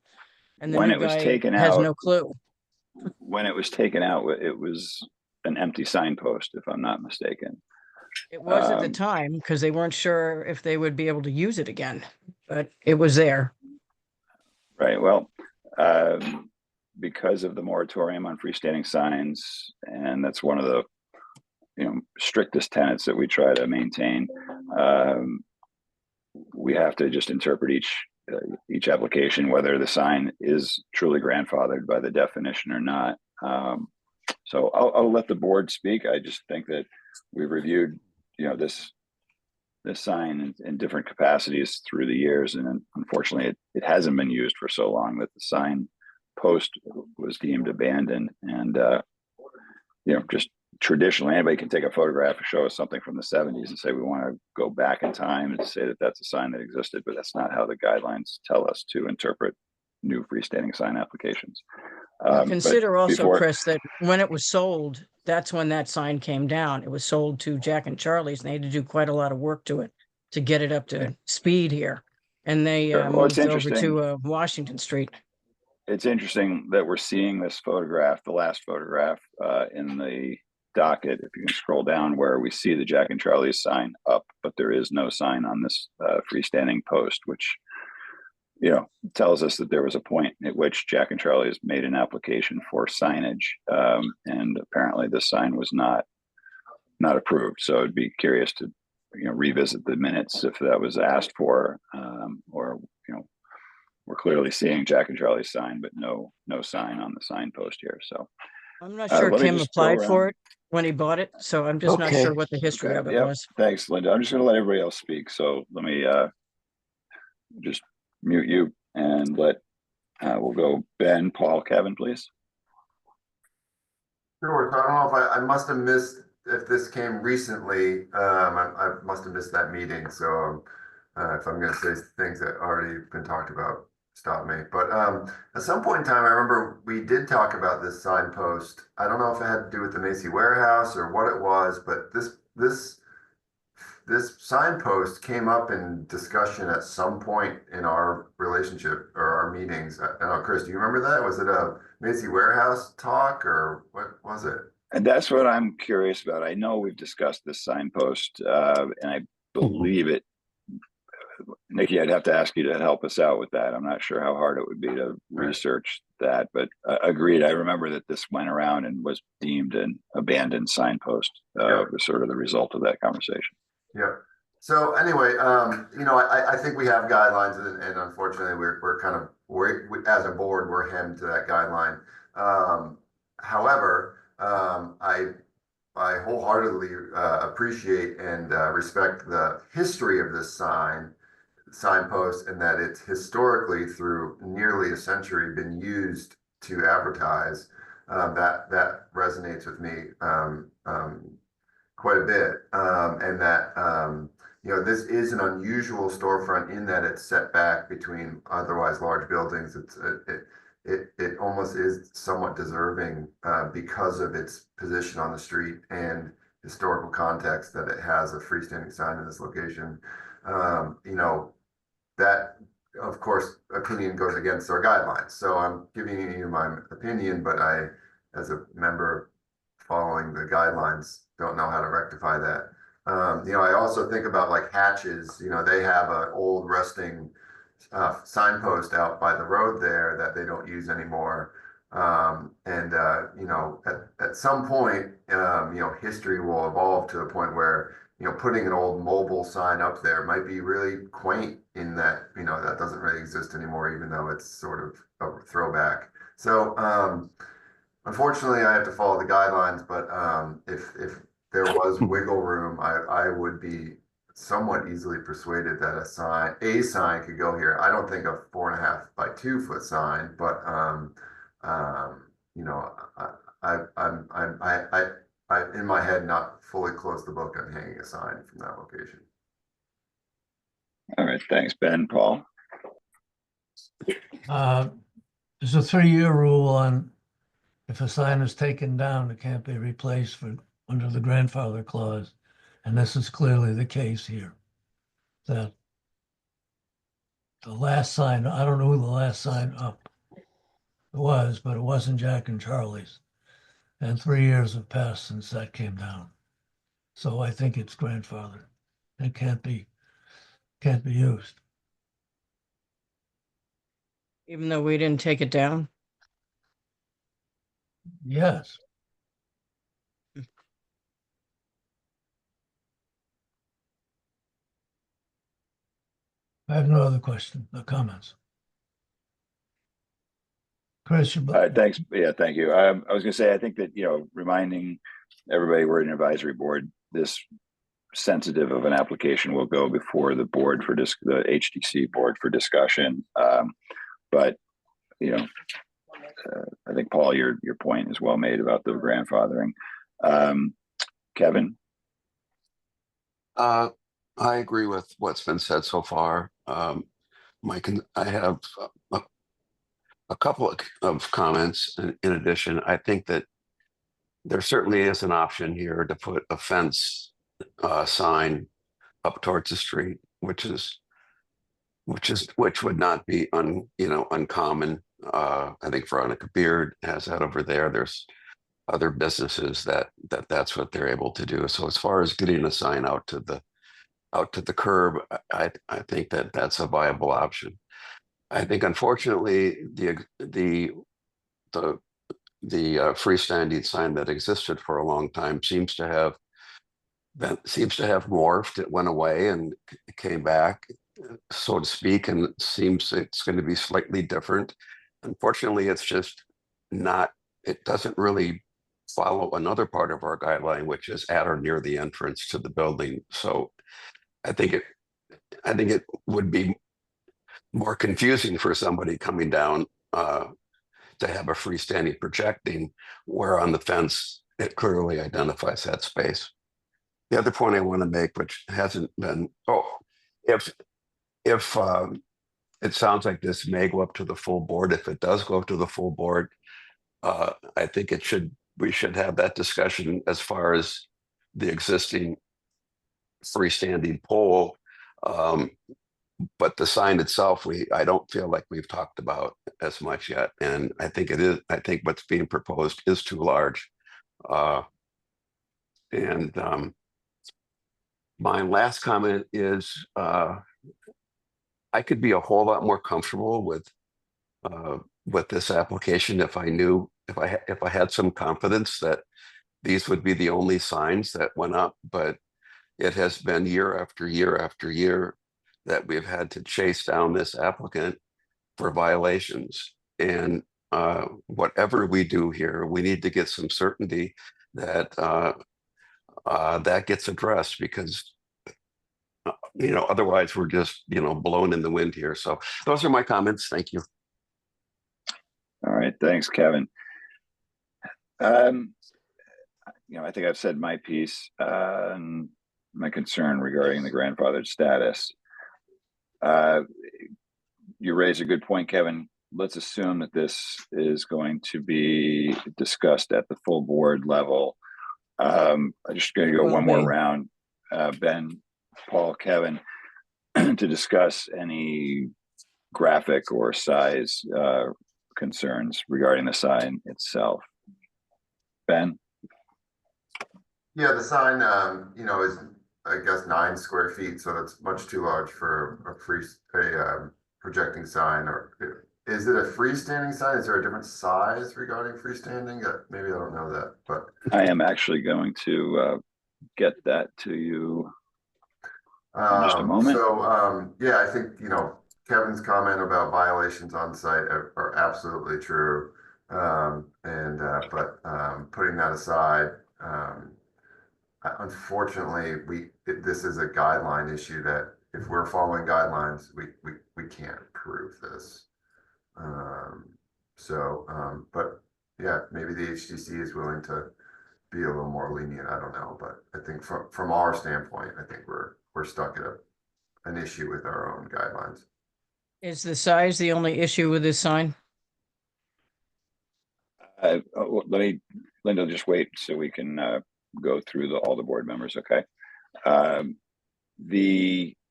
and the new guy has no clue. When it was taken out, it was an empty signpost, if I'm not mistaken. It was at the time because they weren't sure if they would be able to use it again, but it was there. Right. Well, because of the moratorium on freestanding signs, and that's one of the strictest tenets that we try to maintain. We have to just interpret each application, whether the sign is truly grandfathered by the definition or not. So I'll let the board speak. I just think that we've reviewed, this sign in different capacities through the years, and unfortunately, it hasn't been used for so long that the sign post was deemed abandoned. And just traditionally, anybody can take a photograph and show us something from the 70s and say we want to go back in time and say that that's a sign that existed, but that's not how the guidelines tell us to interpret new freestanding sign applications. Consider also, Chris, that when it was sold, that's when that sign came down. It was sold to Jack and Charlie's, and they had to do quite a lot of work to it to get it up to speed here. And they moved over to Washington Street. It's interesting that we're seeing this photograph, the last photograph, in the docket, if you can scroll down, where we see the Jack and Charlie's sign up, but there is no sign on this freestanding post, which tells us that there was a point at which Jack and Charlie's made an application for signage, and apparently the sign was not approved. So I'd be curious to revisit the minutes if that was asked for, or we're clearly seeing Jack and Charlie's sign, but no sign on the signpost here. So I'm not sure Kim applied for it when he bought it, so I'm just not Okay. sure what the history of it was. Thanks, Linda. I'm just going to let everybody else speak. So let me just mute you and we'll go Ben, Paul, Kevin, please. Sure. So I don't know if I must have missed if this came recently. I must have missed that meeting. So if I'm going to say things that already been talked about, stop me. But at some point in time, I remember we did talk about this signpost. I don't know if it had to do with the Macy warehouse or what it was, but this signpost came up in discussion at some point in our relationship or our meetings. I don't know, Chris, do you remember that? Was it a Macy warehouse talk or what was it? And that's what I'm curious about. I know we've discussed this signpost, and I believe it. Nikki, I'd have to ask you to help us out with that. I'm not sure how hard it would be to research that, but agreed. I remember that this went around and was deemed an abandoned signpost. Was sort of the result of that conversation. Yeah. So anyway, I think we have guidelines, and unfortunately, we're kind of as a board we're hemmed to that guideline. However, I wholeheartedly appreciate and respect the history of this signpost, and that it's historically through nearly a century been used to advertise. That resonates with me quite a bit, and that this is an unusual storefront in that it's set back between otherwise large buildings. It almost is somewhat deserving because of its position on the street and historical context that it has a freestanding sign in this location. That, of course, opinion goes against our guidelines. So I'm giving you my opinion, but I, as a member following the guidelines, don't know how to rectify that. I also think about like Hatches. They have an old rusting signpost out by the road there that they don't use anymore. At some point, history will evolve to a point where, putting an old mobile sign up there might be really quaint in that, that doesn't really exist anymore, even though it's sort of a throwback. So, unfortunately, I have to follow the guidelines, but if there was wiggle room, I would be somewhat easily persuaded that a sign could go here. I don't think a 4.5 by 2 foot sign, but I in my head not fully closed the book on hanging a sign from that location. All right, thanks, Ben. Paul. There's a 3-year rule on if a sign is taken down, it can't be replaced under the grandfather clause. And this is clearly the case here. That the last sign, I don't know who the last sign up was, but it wasn't Jack and Charlie's. And 3 years have passed since that came down. So I think it's grandfathered. It can't be used. Even though we didn't take it down? Yes. I have no other question, no comments. Chris, Thanks. Yeah, thank you. I was gonna say, I think that, reminding everybody we're an advisory board, this sensitive of an application will go before the board for the HDC board for discussion. But, I think, Paul, your point is well made about the grandfathering. Kevin? I agree with what's been said so far. Mike, I have a couple of comments. In addition, I think that there certainly is an option here to put a fence sign up towards the street, which would not be uncommon. I think Veronica Beard has that over there. There's other businesses that's what they're able to do. So as far as getting a sign out to the curb, I think that's a viable option. I think unfortunately the freestanding sign that existed for a long time seems to have morphed. It went away and came back, so to speak, and it seems it's going to be slightly different. Unfortunately, it's just not. It doesn't really follow another part of our guideline, which is at or near the entrance to the building. So I think it would be more confusing for somebody coming down to have a freestanding projecting, where on the fence it clearly identifies that space. The other point I want to make, which hasn't been, if it sounds like this may go up to the full board. If it does go up to the full board, I think we should have that discussion as far as the existing freestanding pole. But the sign itself, I don't feel like we've talked about as much yet. And I think what's being proposed is too large. My last comment is I could be a whole lot more comfortable with this application if I had some confidence that these would be the only signs that went up. But it has been year after year after year that we've had to chase down this applicant for violations. And whatever we do here, we need to get some certainty that that gets addressed, because otherwise we're just blown in the wind here. So those are my comments. Thank you. All right, thanks, Kevin. I think I've said my piece, and my concern regarding the grandfathered status. You raise a good point, Kevin. Let's assume that this is going to be discussed at the full board level. I'm just going to go one more round, Ben, Paul, Kevin, to discuss any graphic or size concerns regarding the sign itself. Ben? Yeah, the sign, is, I guess, 9 square feet, so that's much too large for a projecting sign. Or is it a freestanding sign? Is there a different size regarding freestanding? Maybe I don't know that, but I am actually going to get that to you in just a moment. So, yeah, I think, Kevin's comment about violations on site are absolutely true. But putting that aside, unfortunately, this is a guideline issue that if we're following guidelines, we can't approve this. But yeah, maybe the HDC is willing to be a little more lenient. I don't know, but I think from our standpoint, I think we're stuck at an issue with our own guidelines. Is the size the only issue with this sign? Linda, just wait so we can go through all the board members, okay?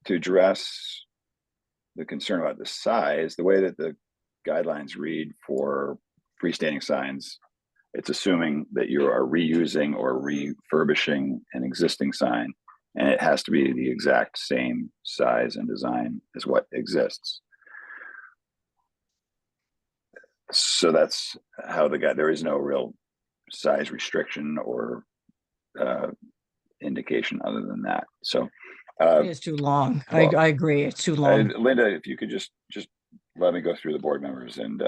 To address the concern about the size, the way that the guidelines read for freestanding signs, it's assuming that you are reusing or refurbishing an existing sign, and it has to be the exact same size and design as what exists. So that's how there is no real size restriction or indication other than that. So It is too long. well, I agree. It's too long. Linda, if you could just let me go through the board members and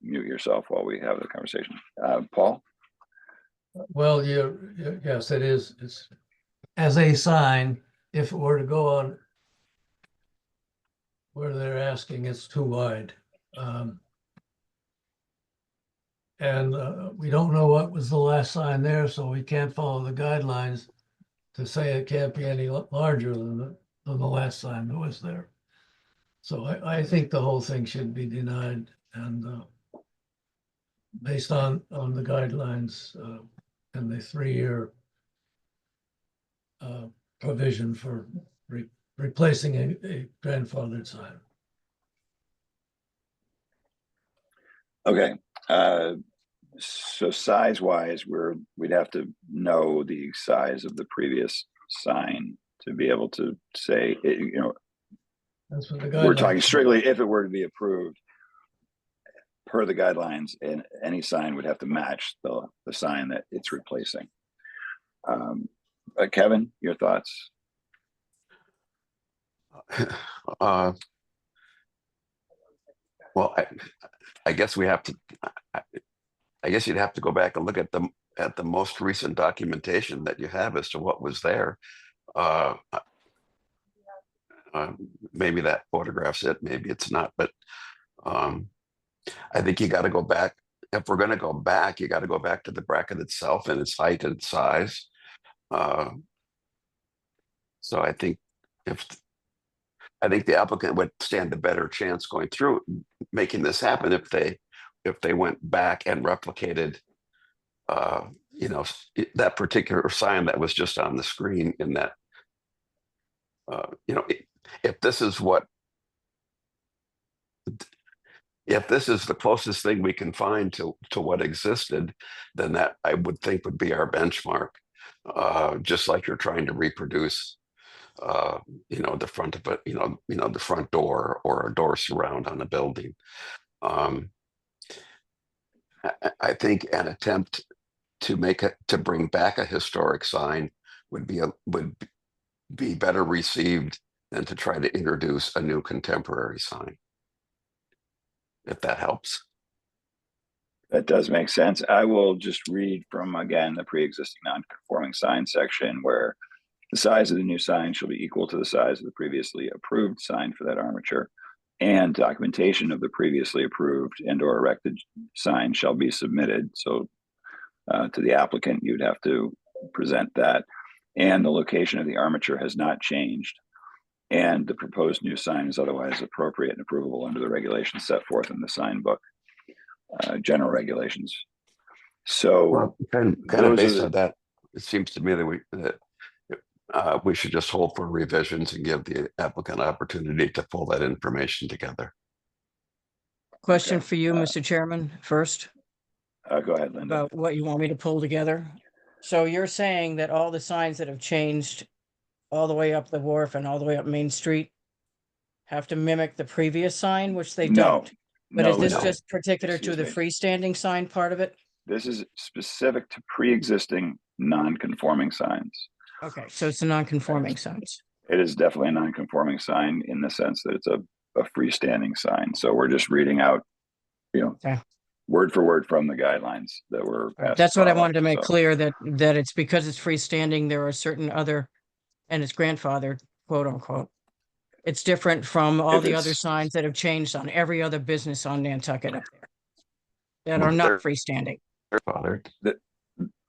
mute yourself while we have the conversation. Paul? Well, yes, it is. It's as a sign, if it were to go on where they're asking, it's too wide. And we don't know what was the last sign there, so we can't follow the guidelines to say it can't be any larger than the last sign that was there. So I think the whole thing should be denied, and based on the guidelines and the 3-year provision for replacing a grandfathered sign. Okay. So size wise, we'd have to know the size of the previous sign to be able to say, That's what the we're talking guidelines say. strictly if it were to be approved per the guidelines, and any sign would have to match the sign that it's replacing. Kevin, your thoughts? Well, I guess we have to. I guess you'd have to go back and look at the most recent documentation that you have as to what was there. Maybe that photographs it, maybe it's not, but I think you got to go back. If we're going to go back, you got to go back to the bracket itself and its height and size. So I think the applicant would stand a better chance going through making this happen if they went back and replicated that particular sign that was just on the screen in that if this is the closest thing we can find to what existed, then that I would think would be our benchmark. Just like you're trying to reproduce the front of it, the front door or a door surround on a building. I think an attempt to bring back a historic sign would be better received than to try to introduce a new contemporary sign, if that helps. That does make sense. I will just read from, again, the pre-existing non-conforming sign section, where the size of the new sign shall be equal to the size of the previously approved sign for that armature, and documentation of the previously approved and or erected sign shall be submitted. So to the applicant, you'd have to present that. And the location of the armature has not changed, and the proposed new sign is otherwise appropriate and approvable under the regulations set forth in the sign book, general regulations. So well, kind of based on that, it seems to me that we should just hold for revisions and give the applicant an opportunity to pull that information together. Question for you, Mr. Chairman, first. Go ahead, Linda. About what you want me to pull together. So you're saying that all the signs that have changed all the way up the wharf and all the way up Main Street have to mimic the previous sign, which they don't? But is this just particular to the freestanding sign part of it? This is specific to pre-existing non-conforming signs. Okay, so it's a non-conforming signs. It is definitely a non-conforming sign in the sense that it's a freestanding sign. So we're just reading out, word for word from the guidelines that were passed. That's what I wanted to make clear, that it's because it's freestanding, there are certain other, and it's grandfathered, quote unquote. It's different from all the other signs that have changed on every other business on Nantucket up there that are not freestanding.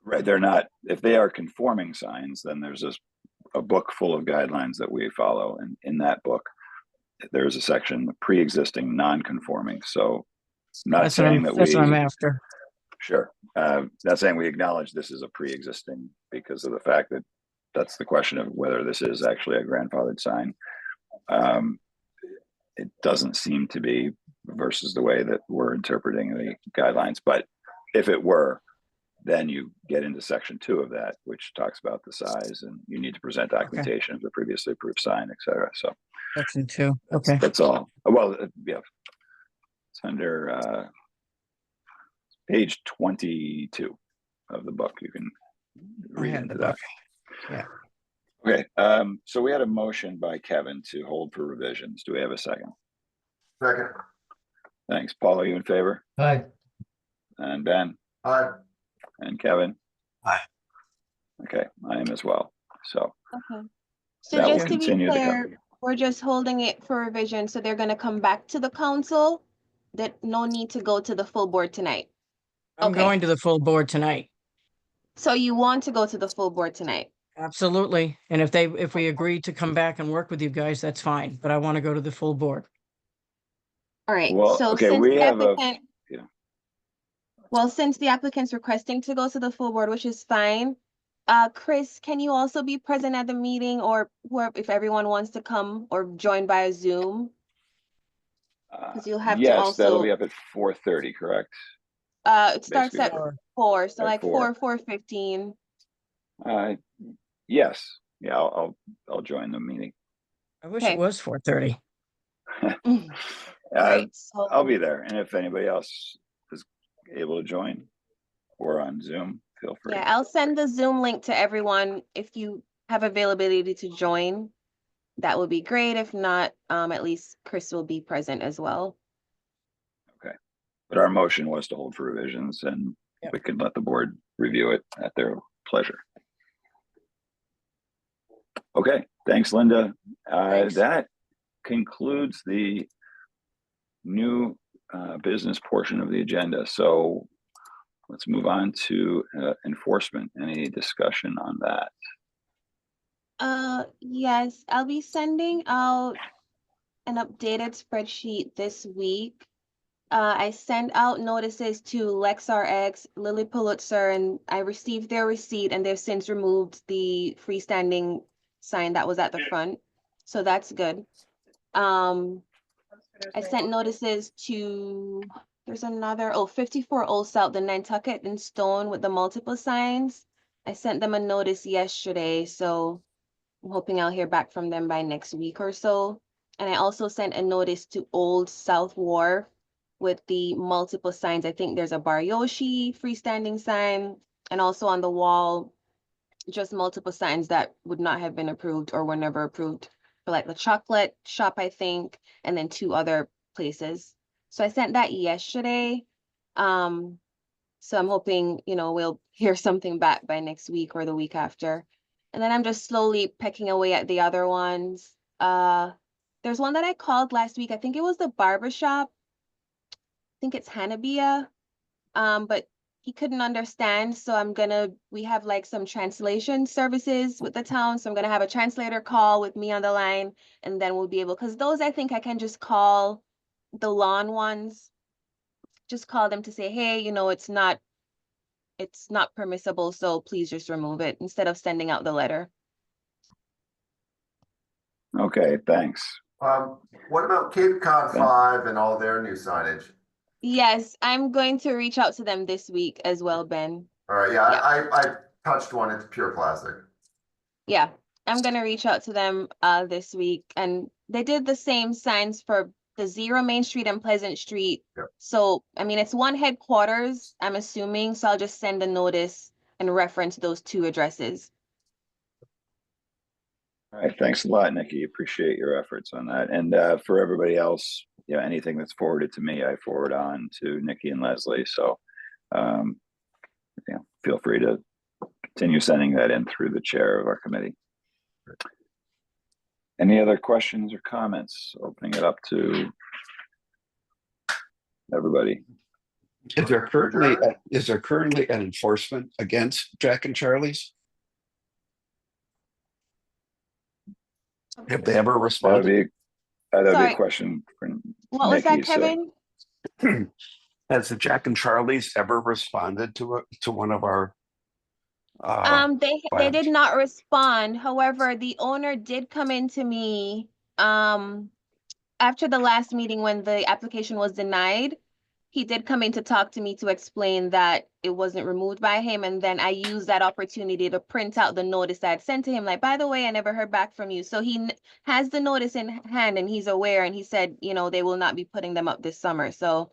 Right, they're not. If they are conforming signs, then there's a book full of guidelines that we follow, and in that book, there's a section pre-existing non-conforming. So, not saying that that's what I'm after. Sure, not saying we acknowledge this is a pre-existing, because of the fact that that's the question of whether this is actually a grandfathered sign. It doesn't seem to be, versus the way that we're interpreting the guidelines. But if it were, then you get into section 2 of that, which talks about the size, and you need to present documentation of the previously approved sign, et cetera. So section 2. Okay. That's all. Well, yeah. It's under page 22. of the book. You can I read had into the that. book. Yeah. Okay, so we had a motion by Kevin to hold for revisions. Do we have a second? Second. Thanks. Paul, are you in favor? Aye. And Ben? Aye. And Kevin? Aye. Okay, I am as well. So Okay. So that will just to be continue to clear, come. we're just holding it for revision, so they're gonna come back to the council. That no need to go to the full board tonight. I'm Okay. going to the full board tonight. So you want to go to the full board tonight? Absolutely. And if we agree to come back and work with you guys, that's fine, but I want to go to the full board. All right, Well, so okay, since we the have a, applicant, yeah. well, since the applicant's requesting to go to the full board, which is fine. Chris, can you also be present at the meeting, or whoever, if everyone wants to come or join via Zoom? Because you'll have to Yes, that'll be also, up at 4:30, correct? it starts Basically, at 4, so at like 4. 4:15. Yes, yeah, I'll join the meeting. I wish Okay. it was 4:30. Right, so I'll be there, and if anybody else is able to join or on Zoom, feel free. yeah, I'll send the Zoom link to everyone. If you have availability to join, that would be great. If not, at least Chris will be present as well. Okay, but our motion was to hold for revisions, and Yep. we can let the board review it at their pleasure. Okay, thanks, Linda. Thanks. That concludes the new business portion of the agenda. So let's move on to enforcement. Any discussion on that? Yes, I'll be sending out an updated spreadsheet this week. I sent out notices to LexRx, Lily Pulitzer, and I received their receipt, and they've since removed the freestanding sign that was at the front. So that's good. I sent notices to, there's another, 54 Old South, the Nantucket in Stone with the multiple signs. I sent them a notice yesterday, so I'm hoping I'll hear back from them by next week or so. And I also sent a notice to Old South Wharf with the multiple signs. I think there's a Bar Yoshi freestanding sign, and also on the wall, just multiple signs that would not have been approved or were never approved for like the chocolate shop, I think, and then 2 other places. So I sent that yesterday. So I'm hoping, we'll hear something back by next week or the week after. And then I'm just slowly pecking away at the other ones. There's one that I called last week. I think it was the barber shop. I think it's Hanabia. But he couldn't understand. So we have like some translation services with the town. So I'm gonna have a translator call with me on the line, and then we'll be able, because those I think I can just call the lawn ones. Just call them to say, hey, it's not permissible, so please just remove it instead of sending out the letter. Okay, thanks. What about Cape Cod 5 and all their new signage? Yes, I'm going to reach out to them this week as well, Ben. All right, yeah, I touched one, it's pure plastic. Yeah, I'm gonna reach out to them this week, and they did the same signs for the 0 Main Street and Pleasant Street. Yep. So, I mean, it's one headquarters, I'm assuming, so I'll just send a notice and reference those 2 addresses. All right, thanks a lot, Nikki. Appreciate your efforts on that. And for everybody else, anything that's forwarded to me, I forward on to Nikki and Leslie. So, feel free to continue sending that in through the chair of our committee. Any other questions or comments? Opening it up to everybody. Is there currently an enforcement against Jack and Charlie's? Have they ever That'd responded? be a Sorry. question for What was that, Nikki, so- Kevin? Has the Jack and Charlie's ever responded to one of our? They did not respond. However, the owner did come into me after the last meeting when the application was denied. He did come in to talk to me to explain that it wasn't removed by him, and then I used that opportunity to print out the notice I had sent to him, like, by the way, I never heard back from you. So he has the notice in hand and he's aware, and he said, they will not be putting them up this summer. So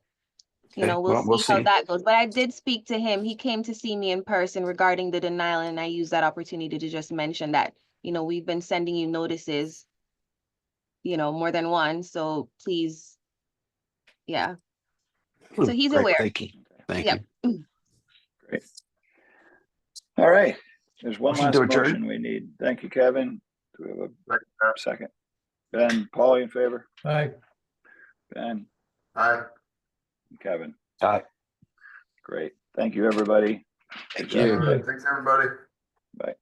You Okay, know, we'll well, we'll see how see. that goes. But I did speak to him. He came to see me in person regarding the denial, and I used that opportunity to just mention that, you know, we've been sending you notices, you know, more than one. So please, yeah. So he's Great, aware. thank you. Thank Yep. you. Great. All right. There's one Motion last to adjourn. motion we need. Thank you, Kevin. Do we have Second. a second? Ben, Paul, you in favor? Aye. Ben, Aye. Kevin. Aye. Great. Thank you, everybody. Thank Good job. you. Thanks, everybody. Bye.